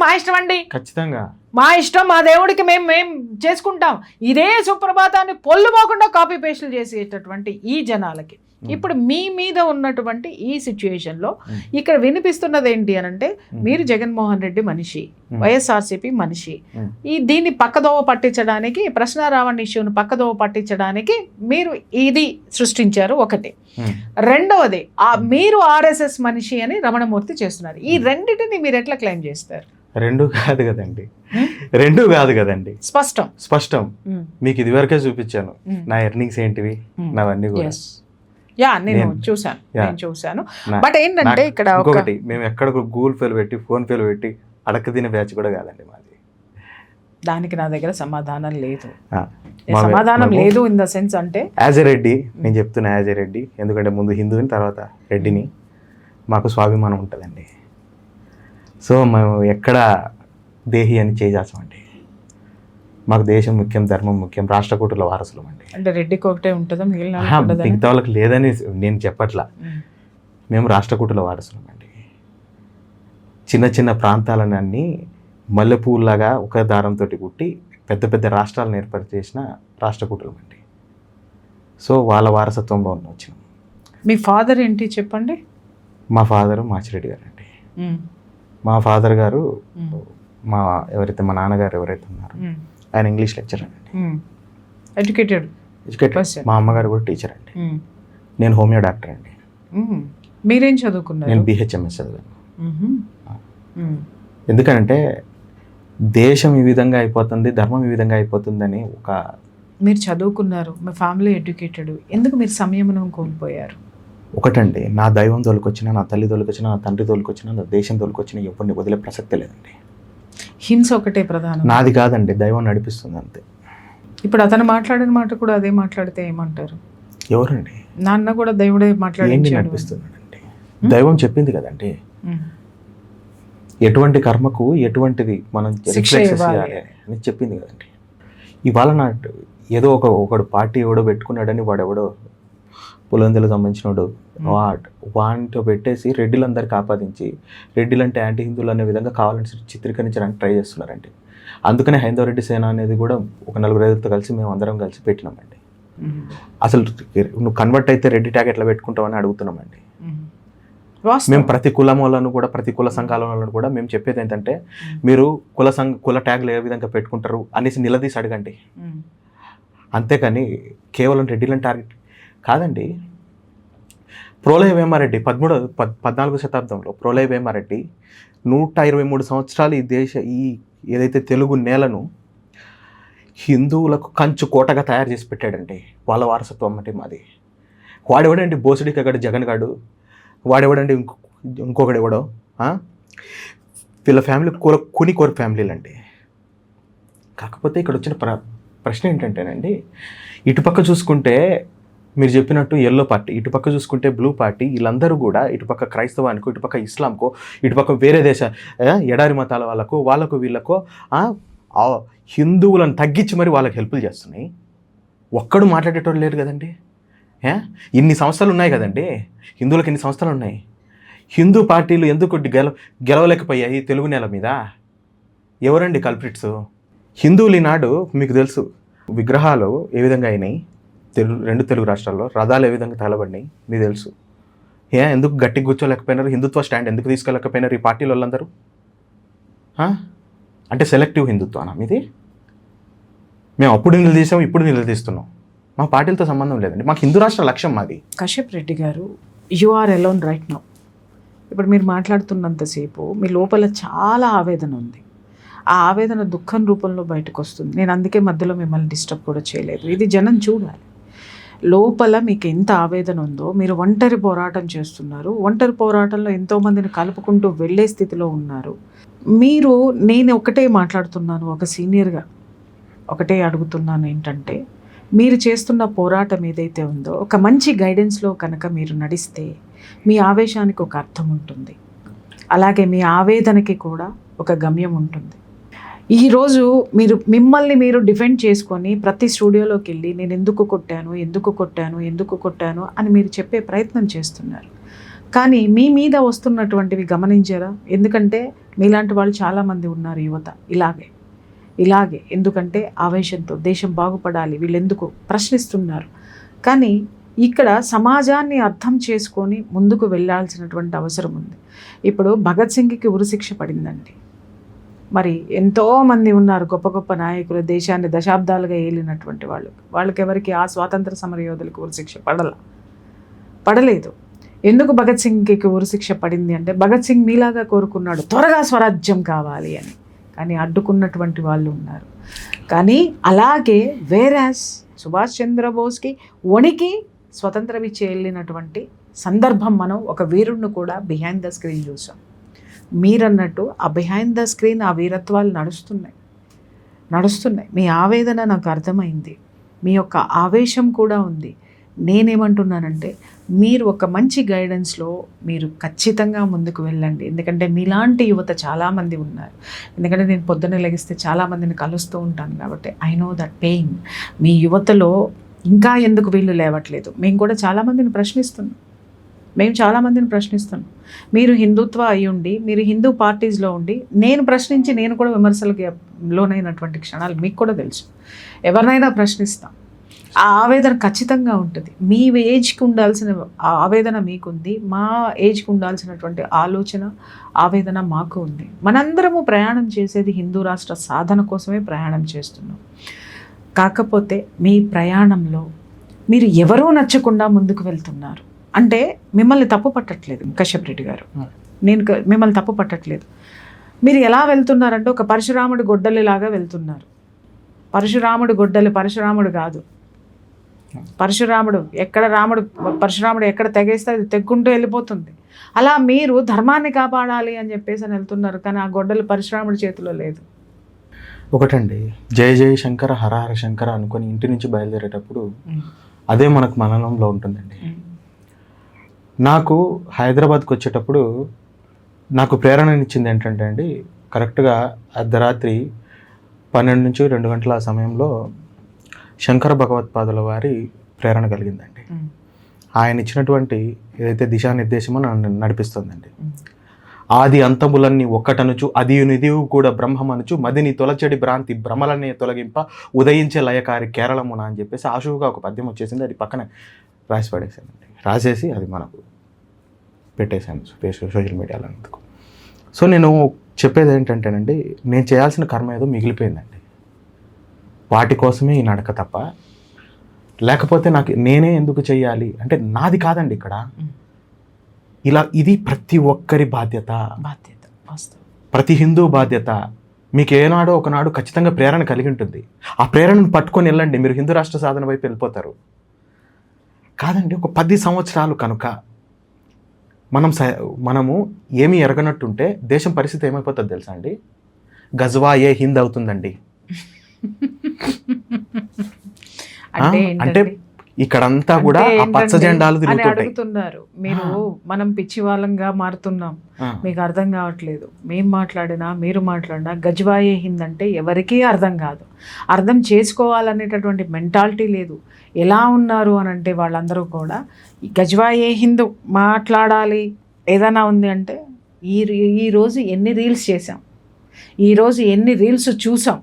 మా ఇష్టం అండి, ఖచ్చితంగా మా ఇష్టం, మా దేవుడికి మేము చేసుకుంటాం. ఇదే సుప్రభాతాన్ని పొల్లుపోకుండా కాపీ పేస్టులు చేసేటటువంటి ఈ జనాలకి ఇప్పుడు మీ మీద ఉన్నటువంటి ఈ సిచ్యుయేషన్లో ఇక్కడ వినిపిస్తున్నది ఏంటి అని అంటే, మీరు జగన్మోహన్ రెడ్డి మనిషి, వైఎస్ఆర్సీపీ మనిషి, దీన్ని పక్కదోవ పట్టించడానికి, ప్రశ్నారావణ ఇష్యూను పక్కదోవ పట్టించడానికి మీరు ఇది సృష్టించారు ఒకటి. రెండవది మీరు ఆర్ఎస్ఎస్ మనిషి అని రమణమూర్తి చేస్తున్నారు. ఈ రెండింటిని మీరు ఎట్లా క్లెయిమ్ చేస్తారు? రెండు కాదు కదండి, స్పష్టం. మీకు ఇది వరకే చూపించాను నా ఎర్నింగ్స్ ఏంటివి, నావన్నీ కూడా నేను చూసాను. బట్ ఏంటంటే ఇక్కడ ఒకటి, మేము ఎక్కడ గూగుల్ పేలు పెట్టి ఫోన్ పేలు పెట్టి అడక తినే బ్యాచ్ కూడా కాదండి మాది. దానికి నా దగ్గర సమాధానం లేదు. ఇన్ ద సెన్స్ అంటే యాజ్ ఎ రెడ్డి నేను చెప్తున్నా, యాజ్ ఎ రెడ్డి, ఎందుకంటే ముందు హిందువుని తర్వాత రెడ్డిని, మాకు స్వాభిమానం ఉంటుందండి. సో మేము ఎక్కడ దేహి అని చేసామండి. మాకు దేశం ముఖ్యం, ధర్మం ముఖ్యం, రాష్ట్రకూటుల వారసులం అండి. అంటే రెడ్డికి ఒకటే ఉంటుందా, మిగతా వాళ్ళకి లేదని నేను చెప్పట్లా. మేము రాష్ట్రకూటుల వారసులం అండి. చిన్న చిన్న ప్రాంతాలన్నీ మల్లెపూలాగా ఒక దారంతో కుట్టి పెద్ద పెద్ద రాష్ట్రాలను ఏర్పాటు చేసిన రాష్ట్రకూటులం అండి. సో వాళ్ళ వారసత్వంలో వచ్చినాం. మీ ఫాదర్ ఏంటి చెప్పండి? మా ఫాదరు మాచిరెడ్డి గారు అండి. మా ఫాదర్ గారు మా నాన్నగారు ఎవరైతే ఉన్నారో ఆయన ఇంగ్లీష్ లెక్చరర్ అండి. ఎడ్యుకేటెడ్. మా అమ్మగారు కూడా టీచర్ అండి. నేను హోమియో డాక్టర్ అండి. మీరేం చదువుకున్నారు? నేను BHMS చదివాను. ఎందుకంటే దేశం ఈ విధంగా అయిపోతుంది, ధర్మం ఈ విధంగా అయిపోతుందని మీరు చదువుకున్నారు, మీ ఫ్యామిలీ ఎడ్యుకేటెడ్, ఎందుకు మీరు సంయమనం కోల్పోయారు? ఒకటండి, నా దైవం తోలుకొచ్చినా, నా తల్లి తోలుకొచ్చినా, నా తండ్రి తోలుకొచ్చినా, నా దేశం తోలుకొచ్చినా ఎవరిని వదిలే ప్రసక్తే లేదండి. హింస ఒకటే ప్రధానం. నాది కాదండి, దైవం నడిపిస్తుంది అంతే. ఇప్పుడు అతను మాట్లాడిన మాట కూడా అదే మాట్లాడితే ఏమంటారు? ఎవరండి? నాన్న కూడా దేవుడే మాట్లాడించాడు. నడిపిస్తున్నాడండి, దైవం చెప్పింది కదండి. ఎటువంటి కర్మకు ఎటువంటిది మనం శిక్ష ఇవ్వాలి అని చెప్పింది కదండి. ఇవాళ ఏదో ఒకడు పార్టీ ఎవడో పెట్టుకున్నాడని వాడెవడో పులందెలకు సంబంధించినోడు వాటితో పెట్టేసి రెడ్డిలందరికీ ఆపాదించి రెడ్డిలంటే యాంటీ హిందువులు అనే విధంగా కావాలని చిత్రీకరించడానికి ట్రై చేస్తున్నారండి. అందుకనే హైందవ రెడ్డి సేన అనేది కూడా ఒక 4 రైతులతో కలిసి మేము అందరం కలిసి పెట్టినామండి. అసలు నువ్వు కన్వర్ట్ అయితే రెడ్డి ట్యాగ్ ఎట్లా పెట్టుకుంటావని అడుగుతున్నామండి. మేము ప్రతి కులం వాళ్ళను కూడా, ప్రతి కుల సంఘాల వాళ్ళను కూడా మేము చెప్పేది ఏంటంటే, మీరు కుల ట్యాగ్లు ఏ విధంగా పెట్టుకుంటారు అనేసి నిలదీసి అడగండి. అంతేకాని కేవలం రెడ్డిలను టార్గెట్ కాదండి. ప్రోలయ వేమారెడ్డి 14వ శతాబ్దంలో ప్రోలయ వేమారెడ్డి 123 సంవత్సరాలు ఈ ఏదైతే తెలుగు నేలను హిందువులకు కంచు కోటగా తయారు చేసి పెట్టాడండి. వాళ్ళ వారసత్వం అంటే మాది. వాడెవడండి బోసుడి కగడు జగన్ గాడు, వాడెవడండి ఇంకొకడు ఎవడో. వీళ్ళ ఫ్యామిలీ కోరి ఫ్యామిలీలు అండి. కాకపోతే ఇక్కడ వచ్చిన ప్రశ్న ఏంటంటేనండి, ఇటుపక్క చూసుకుంటే మీరు చెప్పినట్టు ఎల్లో పార్టీ, ఇటుపక్క చూసుకుంటే బ్లూ పార్టీ, వీళ్ళందరూ కూడా ఇటుపక్క క్రైస్తవానికో, ఇటుపక్క ఇస్లాంకో, ఇటుపక్క వేరే దేశ ఎడారి మతాల వాళ్ళకు వీళ్ళకో హిందువులను తగ్గించి మరి వాళ్ళకి హెల్ప్లు చేస్తున్నాయి. ఒక్కడు మాట్లాడేటోళ్ళు లేరు కదండి. ఇన్ని సంస్థలు ఉన్నాయి కదండి, హిందువులకు ఇన్ని సంస్థలు ఉన్నాయి. హిందూ పార్టీలు ఎందుకు గెలవలేకపోయాయి తెలుగు నేల మీద? ఎవరండి కల్ప్రిట్స్? హిందువులు ఈనాడు మీకు తెలుసు విగ్రహాలు ఏ విధంగా అయినాయి, 2 తెలుగు రాష్ట్రాల్లో రథాలు ఏ విధంగా తగలబడినాయి మీకు తెలుసు. ఎందుకు గట్టిగా కూర్చోలేకపోయినారు? హిందుత్వ స్టాండ్ ఎందుకు తీసుకోలేకపోయినారు ఈ పార్టీలు వాళ్ళందరూ? అంటే సెలెక్టివ్ హిందుత్వానా మీది? మేము అప్పుడు నిలదీసాం, ఇప్పుడు నిలదీస్తున్నాం. మా పార్టీలతో సంబంధం లేదండి, మాకు హిందూ రాష్ట్ర లక్ష్యం మాది. కశ్యప్ రెడ్డి గారు, you are alone right now. ఇప్పుడు మీరు మాట్లాడుతున్నంతసేపు మీ లోపల చాలా ఆవేదన ఉంది. ఆ ఆవేదన దుఃఖం రూపంలో బయటకు వస్తుంది. నేను అందుకే మధ్యలో మిమ్మల్ని డిస్టర్బ్ కూడా చేయలేదు. ఇది జనం చూడాలి. లోపల మీకు ఎంత ఆవేదన ఉందో. మీరు ఒంటరి పోరాటం చేస్తున్నారు. ఒంటరి పోరాటంలో ఎంతోమందిని కలుపుకుంటూ వెళ్ళే స్థితిలో ఉన్నారు. నేను ఒకటే మాట్లాడుతున్నాను, ఒక సీనియర్గా ఒకటే అడుగుతున్నాను ఏంటంటే, మీరు చేస్తున్న పోరాటం ఏదైతే ఉందో ఒక మంచి గైడెన్స్లో కనుక మీరు నడిస్తే మీ ఆవేశానికి ఒక అర్థం ఉంటుంది, అలాగే మీ ఆవేదనకి కూడా ఒక గమ్యం ఉంటుంది. ఈరోజు మిమ్మల్ని మీరు డిఫెండ్ చేసుకొని ప్రతి స్టూడియోలోకి వెళ్ళి నేను ఎందుకు కొట్టాను అని మీరు చెప్పే ప్రయత్నం చేస్తున్నారు. కానీ మీ మీద వస్తున్నటువంటివి గమనించారా? ఎందుకంటే మీలాంటి వాళ్ళు చాలామంది ఉన్నారు యువత ఇలాగే ఎందుకంటే ఆవేశంతో దేశం బాగుపడాలి వీళ్ళెందుకు ప్రశ్నిస్తున్నారు. కానీ ఇక్కడ సమాజాన్ని అర్థం చేసుకొని ముందుకు వెళ్ళాల్సినటువంటి అవసరం ఉంది. ఇప్పుడు భగత్ సింగ్కి ఉరిశిక్ష పడిందండి. మరి ఎంతోమంది ఉన్నారు గొప్ప గొప్ప నాయకులు, దేశాన్ని దశాబ్దాలుగా ఏలినటువంటి వాళ్ళకి ఎవరికి ఆ స్వాతంత్ర సమరయోధులకు ఉరిశిక్ష పడలేదు. ఎందుకు భగత్ సింగ్కి ఉరిశిక్ష పడింది అంటే, భగత్ సింగ్ మీలాగా కోరుకున్నాడు త్వరగా స్వరాజ్యం కావాలి అని, కానీ అడ్డుకున్నటువంటి వాళ్ళు ఉన్నారు. కానీ అలాగే వేరాస్ సుభాష్ చంద్రబోస్కి వణికి స్వతంత్రం ఇచ్చి వెళ్ళినటువంటి సందర్భం మనం ఒక వీరుడిని కూడా బిహైండ్ ద స్క్రీన్ చూసాం. మీరన్నట్టు ఆ బిహైండ్ ద స్క్రీన్ ఆ వీరత్వాలు నడుస్తున్నాయి. మీ ఆవేదన నాకు అర్థమైంది, మీ యొక్క ఆవేశం కూడా ఉంది. నేనేమంటున్నానంటే, మీరు ఒక మంచి గైడెన్స్లో మీరు ఖచ్చితంగా ముందుకు వెళ్ళండి. ఎందుకంటే మీలాంటి యువత చాలామంది ఉన్నారు. ఎందుకంటే నేను పొద్దున్న లెగిస్తే చాలామందిని కలుస్తూ ఉంటాను కాబట్టి ఐ నో దట్ పెయిన్. మీ యువతలో ఇంకా ఎందుకు వీళ్ళు లేవట్లేదు? మేము కూడా చాలామందిని ప్రశ్నిస్తున్నాం. మేము చాలామందిని ప్రశ్నిస్తున్నాం. మీరు హిందుత్వ అయి ఉండి, మీరు హిందూ పార్టీస్లో ఉండి, నేను ప్రశ్నించి నేను కూడా విమర్శలకి లోనైనటువంటి క్షణాలు మీకు కూడా తెలుసు. ఎవరినైనా ప్రశ్నిస్తాం. ఆ ఆవేదన ఖచ్చితంగా ఉంటుంది. మీ ఏజ్కి ఉండాల్సిన ఆవేదన మీకుంది, మా ఏజ్కి ఉండాల్సినటువంటి ఆలోచన ఆవేదన మాకు ఉంది. మనందరము ప్రయాణం చేసేది హిందూ రాష్ట్ర సాధన కోసమే ప్రయాణం చేస్తున్నాం. కాకపోతే మీ ప్రయాణంలో మీరు ఎవరూ నచ్చకుండా ముందుకు వెళ్తున్నారు అంటే మిమ్మల్ని తప్పు పట్టట్లేదు కశ్యప్ రెడ్డి గారు, నేను మిమ్మల్ని తప్పు పట్టట్లేదు. మీరు ఎలా వెళ్తున్నారంటే ఒక పరశురాముడు గొడ్డలిలాగా వెళ్తున్నారు. పరశురాముడు గొడ్డలి, పరశురాముడు కాదు. పరశురాముడు ఎక్కడ తెగేస్తే అది తెగ్గుంటూ వెళ్ళిపోతుంది. అలా మీరు ధర్మాన్ని కాపాడాలి అని చెప్పేసి అని వెళ్తున్నారు, కానీ ఆ గొడ్డలి పరశురాముడి చేతిలో లేదు. ఒకటండి, జయ జయ శంకర హర హర శంకర అనుకొని ఇంటి నుంచి బయలుదేరేటప్పుడు అదే మనకు మననంలో ఉంటుందండి. నాకు హైదరాబాద్కి వచ్చేటప్పుడు నాకు ప్రేరణనిచ్చింది ఏంటంటే అండి, కరెక్ట్గా అర్ధరాత్రి 12 నుంచి 2 గంటల ఆ సమయంలో శంకర భగవత్పాదుల వారి ప్రేరణ కలిగిందండి. ఆయన ఇచ్చినటువంటి ఏదైతే దిశానిర్దేశమో నన్ను నడిపిస్తుందండి. ఆది అంతములన్నీ ఒక్కటనుచు అదియునిదివు కూడా బ్రహ్మమనుచు మదిని తొలచెడి భ్రాంతి భ్రమలనే తొలగింప ఉదయించే లయకారి కేరళమున అని చెప్పేసి ఆశువుగా ఒక పద్యం వచ్చేసింది. అది పక్కన రాసి పడేసానండి. రాసేసి అది మనకు పెట్టేశాను సోషల్ మీడియాలో. అందుకు సో నేను చెప్పేది ఏంటంటేనండి, నేను చేయాల్సిన కర్మ ఏదో మిగిలిపోయిందండి. వాటి కోసమే ఈ నడక తప్ప లేకపోతే నాకు నేనే ఎందుకు చెయ్యాలి అంటే నాది కాదండి ఇక్కడ. ఇది ప్రతి ఒక్కరి బాధ్యత, ప్రతి హిందూ బాధ్యత. మీకు ఏనాడో ఒకనాడు ఖచ్చితంగా ప్రేరణ కలిగి ఉంటుంది. ఆ ప్రేరణను పట్టుకొని వెళ్ళండి, మీరు హిందూ రాష్ట్ర సాధన వైపు వెళ్ళిపోతారు. కాదండి, ఒక 10 సంవత్సరాలు కనుక మనము ఏమీ ఎరగనట్టుంటే దేశం పరిస్థితి ఏమైపోతుంది తెలుసా అండి? గజ్వా ఏ హింద్ అవుతుందండి. అంటే ఇక్కడంతా కూడా ఆ పచ్చ జెండాలు అడుగుతున్నారు. మీరు మనం పిచ్చి వాళ్ళంగా మారుతున్నాం, మీకు అర్థం కావట్లేదు. మేము మాట్లాడినా మీరు మాట్లాడినా గజ్వాయే హింద్ అంటే ఎవరికీ అర్థం కాదు. అర్థం చేసుకోవాలనేటటువంటి మెంటాలిటీ లేదు. ఎలా ఉన్నారు అని అంటే వాళ్ళందరూ కూడా గజ్వాయే హింద్ మాట్లాడాలి ఏదైనా ఉంది అంటే ఈరోజు ఎన్ని రీల్స్ చేసాం, ఈరోజు ఎన్ని రీల్స్ చూసాం,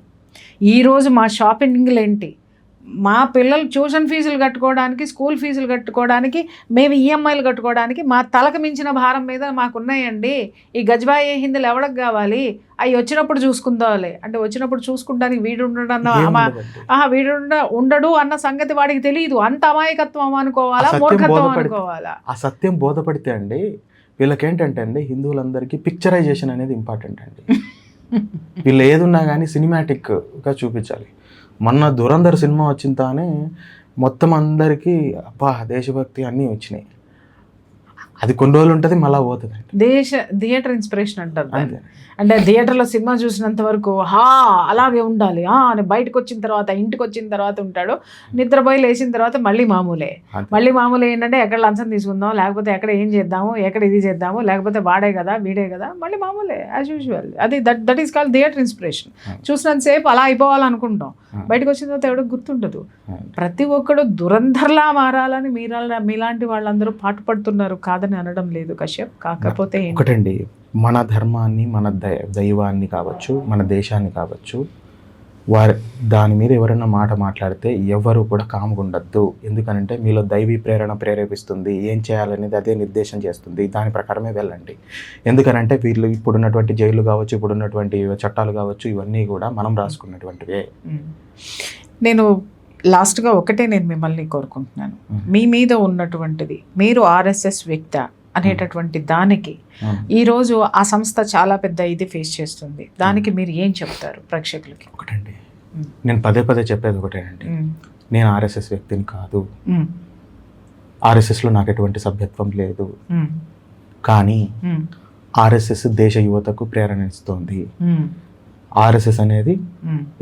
ఈరోజు మా షాపింగ్లు ఏంటి, మా పిల్లలు ట్యూషన్ ఫీజులు కట్టుకోవడానికి, స్కూల్ ఫీజులు కట్టుకోవడానికి, మేము ఈఎంఐలు కట్టుకోవడానికి మా తలకు మించిన భారం మీద మాకున్నాయండి. ఈ గజ్వాయే హిందులు ఎవరికి కావాలి? అవి వచ్చినప్పుడు చూసుకుందాలే అంటే వచ్చినప్పుడు చూసుకుంటానికి వీడు ఉండడు అన్న సంగతి వాడికి తెలియదు. అంత అమాయకత్వం అనుకోవాలా, మూర్ఖత్వం అనుకోవాలా? ఆ సత్యం బోధపడితే అండి వీళ్ళకేంటంటే అండి, హిందువులందరికీ పిక్చరైజేషన్ అనేది ఇంపార్టెంట్ అండి. వీళ్ళు ఏదున్నా కానీ సినిమాటిక్గా చూపించాలి. మొన్న దురంధర్ సినిమా వచ్చిన తానే మొత్తం అందరికీ అబ్బా దేశభక్తి అన్నీ వచ్చినాయి. అది కొన్ని రోజులు ఉంటుంది, మళ్ళీ పోతుంది. థియేటర్ ఇన్స్పిరేషన్ అంటారు. అంటే థియేటర్లో సినిమా చూసినంత వరకు అలాగే ఉండాలి అని బయటకు వచ్చిన తర్వాత, ఇంటికి వచ్చిన తర్వాత ఉంటాడు. నిద్రపోయి లేచిన తర్వాత మళ్ళీ మామూలే ఏంటంటే ఎక్కడ లంచం తీసుకుందాం, లేకపోతే ఎక్కడ ఏం చేద్దాము, ఎక్కడ ఇది చేద్దాము, లేకపోతే వాడే కదా వీడే కదా, మళ్ళీ మామూలే యాజ్ యూజువల్. అది that is called theatre inspiration. చూసినంతసేపు అలా అయిపోవాలనుకుంటాం, బయటకు వచ్చిన తర్వాత ఎవరికి గుర్తుండదు. ప్రతి ఒక్కడు దురంధర్లా మారాలని మీలాంటి వాళ్ళందరూ పాటుపడుతున్నారు, కాదని అనడం లేదు కశ్యప్. కాకపోతే ఒకటండి, మన ధర్మాన్ని, మన దైవాన్ని కావచ్చు, మన దేశాన్ని కావచ్చు, దాని మీద ఎవరైనా మాట మాట్లాడితే ఎవరు కూడా కాముగుండద్దు. ఎందుకనంటే మీలో దైవీ ప్రేరణ ప్రేరేపిస్తుంది, ఏం చేయాలనేది అదే నిర్దేశం చేస్తుంది. దాని ప్రకారమే వెళ్ళండి. ఎందుకనంటే వీళ్ళు ఇప్పుడున్నటువంటి జైలు కావచ్చు, ఇప్పుడున్నటువంటి చట్టాలు కావచ్చు, ఇవన్నీ కూడా మనం రాసుకున్నటువంటివే. నేను లాస్ట్గా ఒకటే నేను మిమ్మల్ని కోరుకుంటున్నాను, మీ మీద ఉన్నటువంటిది, మీరు ఆర్ఎస్ఎస్ వ్యక్తి అనేటటువంటి దానికి ఈరోజు ఆ సంస్థ చాలా పెద్ద ఇది ఫేస్ చేస్తుంది. దానికి మీరు ఏం చెప్తారు ప్రేక్షకులకి? ఒకటండి, నేను పదే చెప్పేది ఒకటేనండి, నేను ఆర్ఎస్ఎస్ వ్యక్తిని కాదు, ఆర్ఎస్ఎస్లో నాకు ఎటువంటి సభ్యత్వం లేదు. కానీ ఆర్ఎస్ఎస్ దేశ యువతకు ప్రేరణ ఇస్తుంది. ఆర్ఎస్ఎస్ అనేది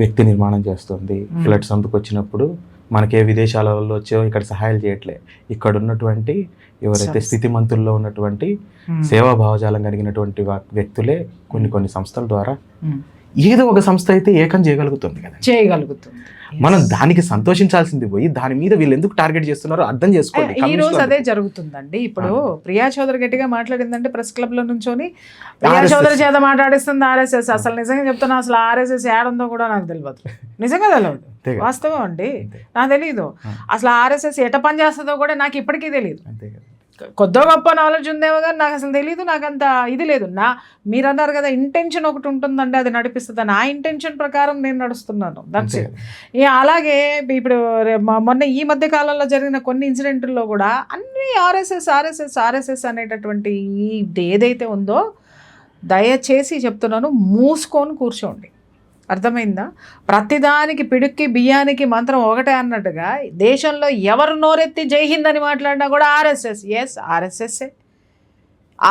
వ్యక్తి నిర్మాణం చేస్తుంది. ఫ్లడ్స్ అందుకొచ్చినప్పుడు మనకే విదేశాలలో వచ్చో ఇక్కడ సహాయాలు చేయట్లే, ఇక్కడ ఉన్నటువంటి ఎవరైతే స్థితిమంతుల్లో ఉన్నటువంటి సేవా భావజాలం కలిగినటువంటి వ్యక్తులే కొన్ని సంస్థల ద్వారా ఏదో ఒక సంస్థ అయితే ఏకం చేయగలుగుతుంది కదా, చేయగలుగుతుంది. మనం దానికి సంతోషించాల్సింది పోయి దాని మీద వీళ్ళు ఎందుకు టార్గెట్ చేస్తున్నారో అర్థం చేసుకోండి. ఈ రోజు అదే జరుగుతుందండి. ఇప్పుడు ప్రియా చౌదరి గట్టిగా మాట్లాడిందంటే ప్రెస్ క్లబ్ లో నుంచొని ప్రియా చౌదరి చేత మాట్లాడిస్తుంది ఆర్ఎస్ఎస్. అసలు నిజంగా చెప్తున్నా, అసలు ఆర్ఎస్ఎస్ ఏడుందో కూడా నాకు తెలియదు, నిజంగా తెలియదు, వాస్తవం అండి, నాకు తెలియదు. అసలు ఆర్ఎస్ఎస్ ఎట పని చేస్తుందో కూడా నాకు ఇప్పటికీ తెలియదు. కొద్దో గొప్ప నాలెడ్జ్ ఉందేమో కానీ నాకు అసలు తెలియదు, నాకు అంత ఇది లేదు. మీరు అన్నారు కదా ఇంటెన్షన్ ఒకటి ఉంటుందండి, అది నడిపిస్తుంది. ఆ ఇంటెన్షన్ ప్రకారం నేను నడుస్తున్నాను, దట్స్ ఇట్. అలాగే ఇప్పుడు మొన్న ఈ మధ్య కాలంలో జరిగిన కొన్ని ఇన్సిడెంట్ల్లో కూడా అన్ని ఆర్ఎస్ఎస్ అనేటటువంటి ఈ ఏదైతే ఉందో, దయచేసి చెప్తున్నాను, మూసుకొని కూర్చోండి. అర్థమైందా? ప్రతిదానికి పిడుక్కి బియ్యానికి మంత్రం ఒకటే అన్నట్టుగా దేశంలో ఎవరు నోరెత్తి జై హింద్ అని మాట్లాడినా కూడా ఆర్ఎస్ఎస్, ఎస్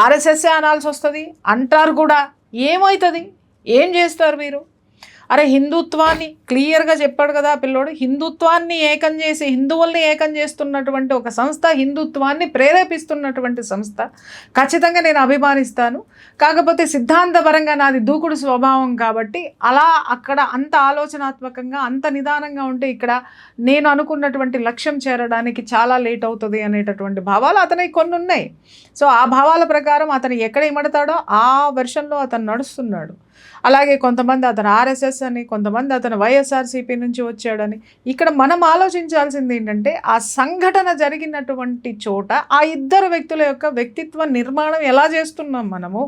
ఆర్ఎస్ఎస్ఏ అనాల్సి వస్తుంది, అంటారు కూడా. ఏమవుతుంది? ఏం చేస్తారు మీరు? అరే హిందుత్వాన్ని క్లియర్గా చెప్పాడు కదా పిల్లోడు, హిందుత్వాన్ని ఏకం చేసి హిందువుల్ని ఏకం చేస్తున్నటువంటి ఒక సంస్థ, హిందుత్వాన్ని ప్రేరేపిస్తున్నటువంటి సంస్థ ఖచ్చితంగా నేను అభిమానిస్తాను. కాకపోతే సిద్ధాంతపరంగా నాది దూకుడు స్వభావం కాబట్టి అలా అక్కడ అంత ఆలోచనాత్మకంగా అంత నిదానంగా ఉంటే ఇక్కడ నేను అనుకున్నటువంటి లక్ష్యం చేరడానికి చాలా లేట్ అవుతుంది అనేటటువంటి భావాలు అతనికి కొన్ని ఉన్నాయి. సో ఆ భావాల ప్రకారం అతను ఎక్కడ ఇమడతాడో ఆ వెర్షన్లో అతను నడుస్తున్నాడు. అలాగే కొంతమంది అతను ఆర్ఎస్ఎస్ అని, కొంతమంది అతను వైఎస్ఆర్సీపీ నుంచి వచ్చాడని. ఇక్కడ మనం ఆలోచించాల్సింది ఏంటంటే ఆ సంఘటన జరిగినటువంటి చోట ఆ ఇద్దరు వ్యక్తుల యొక్క వ్యక్తిత్వ నిర్మాణం ఎలా చేస్తున్నాం మనము,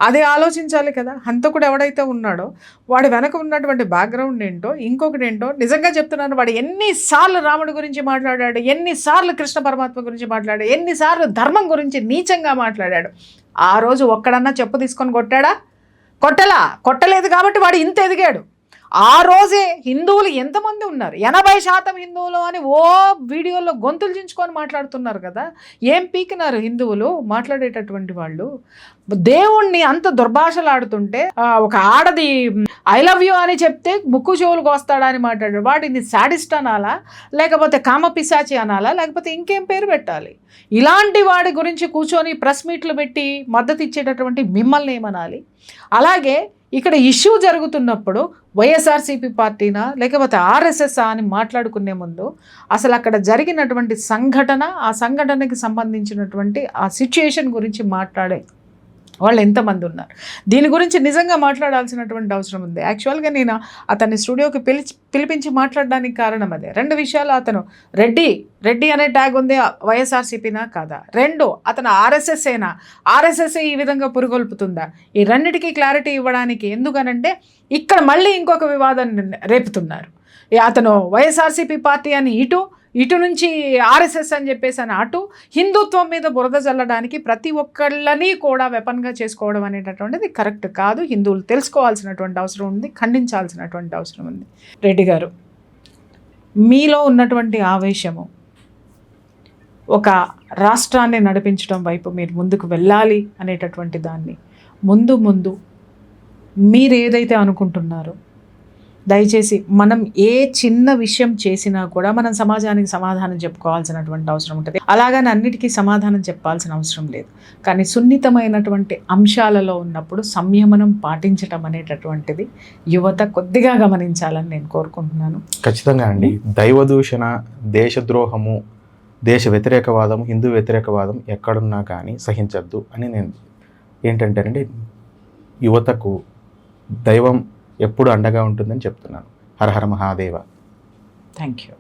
అదే ఆలోచించాలి కదా. హంతకుడు ఎవడైతే ఉన్నాడో వాడి వెనక ఉన్నటువంటి బ్యాక్గ్రౌండ్ ఏంటో, ఇంకొకటి ఏంటో. నిజంగా చెప్తున్నాను, వాడు ఎన్నిసార్లు రాముడి గురించి మాట్లాడాడు, ఎన్నిసార్లు కృష్ణ పరమాత్మ గురించి మాట్లాడాడు, ఎన్నిసార్లు ధర్మం గురించి నీచంగా మాట్లాడాడు. ఆ రోజు ఒక్కడన్నా చెప్పు తీసుకొని కొట్టలేదు కాబట్టి వాడు ఇంత ఎదిగాడు. ఆ రోజే హిందువులు ఎంతమంది ఉన్నారు, 80% హిందువులు అని ఓ వీడియోలో గొంతులు చించుకొని మాట్లాడుతున్నారు కదా. ఏం పీకినారు హిందువులు మాట్లాడేటటువంటి వాళ్ళు? దేవుణ్ణి అంత దుర్భాషలాడుతుంటే ఒక ఆడది ఐ లవ్ యూ అని చెప్తే ముక్కు చెవులు కోస్తాడా అని మాట్లాడాడు. వాడిని శాడిస్ట్ అనాలా, లేకపోతే కామపిశాచి అనాలా, లేకపోతే ఇంకేం పేరు పెట్టాలి? ఇలాంటి వాడి గురించి కూర్చొని ప్రెస్ మీట్లు పెట్టి మద్దతు ఇచ్చేటటువంటి మిమ్మల్ని ఏమనాలి? అలాగే ఇక్కడ ఇష్యూ జరుగుతున్నప్పుడు వైఎస్ఆర్సీపీ పార్టీనా లేకపోతే ఆర్ఎస్ఎస్ అని మాట్లాడుకునే ముందు అసలు అక్కడ జరిగినటువంటి సంఘటన, ఆ సంఘటనకి సంబంధించినటువంటి ఆ సిచ్యుయేషన్ గురించి మాట్లాడే వాళ్ళు ఎంతమంది ఉన్నారు, దీని గురించి నిజంగా మాట్లాడాల్సినటువంటి అవసరం ఉంది. యాక్చువల్గా నేను అతన్ని స్టూడియోకి పిలిపించి మాట్లాడడానికి కారణం అదే. 2 విషయాలు. అతను రెడ్డి అనే ట్యాగ్ ఉంది, వైఎస్ఆర్సీపీనా కాదా? 2, అతను ఆర్ఎస్ఎస్ ఈ విధంగా పురుగొల్పుతుందా? ఈ రెండిటికి క్లారిటీ ఇవ్వడానికి. ఎందుకనంటే ఇక్కడ మళ్ళీ ఇంకొక వివాదాన్ని రేపుతున్నారు. అతను వైఎస్ఆర్సీపీ పార్టీ అని ఇటు నుంచి ఆర్ఎస్ఎస్ అని చెప్పేసి అని అటు, హిందుత్వం మీద బురద చల్లడానికి ప్రతి ఒక్కళ్ళని కూడా వెపన్గా చేసుకోవడం అనేటటువంటిది కరెక్ట్ కాదు. హిందువులు తెలుసుకోవాల్సినటువంటి అవసరం ఉంది, ఖండించాల్సినటువంటి అవసరం ఉంది. రెడ్డి గారు, మీలో ఉన్నటువంటి ఆవేశము ఒక రాష్ట్రాన్ని నడిపించడం వైపు మీరు ముందుకు వెళ్ళాలి అనేటటువంటి దాన్ని ముందు మీరు ఏదైతే అనుకుంటున్నారో, దయచేసి మనం ఏ చిన్న విషయం చేసినా కూడా మనం సమాజానికి సమాధానం చెప్పుకోవాల్సినటువంటి అవసరం ఉంటుంది. అలాగని అన్నిటికీ సమాధానం చెప్పాల్సిన అవసరం లేదు. కానీ సున్నితమైనటువంటి అంశాలలో ఉన్నప్పుడు సంయమనం పాటించటం అనేటటువంటిది యువత కొద్దిగా గమనించాలని నేను కోరుకుంటున్నాను. ఖచ్చితంగా అండి. దైవదూషణ, దేశద్రోహము, దేశ వ్యతిరేకవాదం, హిందూ వ్యతిరేకవాదం ఎక్కడున్నా కానీ సహించద్దు అని నేను ఏంటంటేనండి, యువతకు దైవం ఎప్పుడు అండగా ఉంటుందని చెప్తున్నాను. హర హర మహాదేవ. Thank you.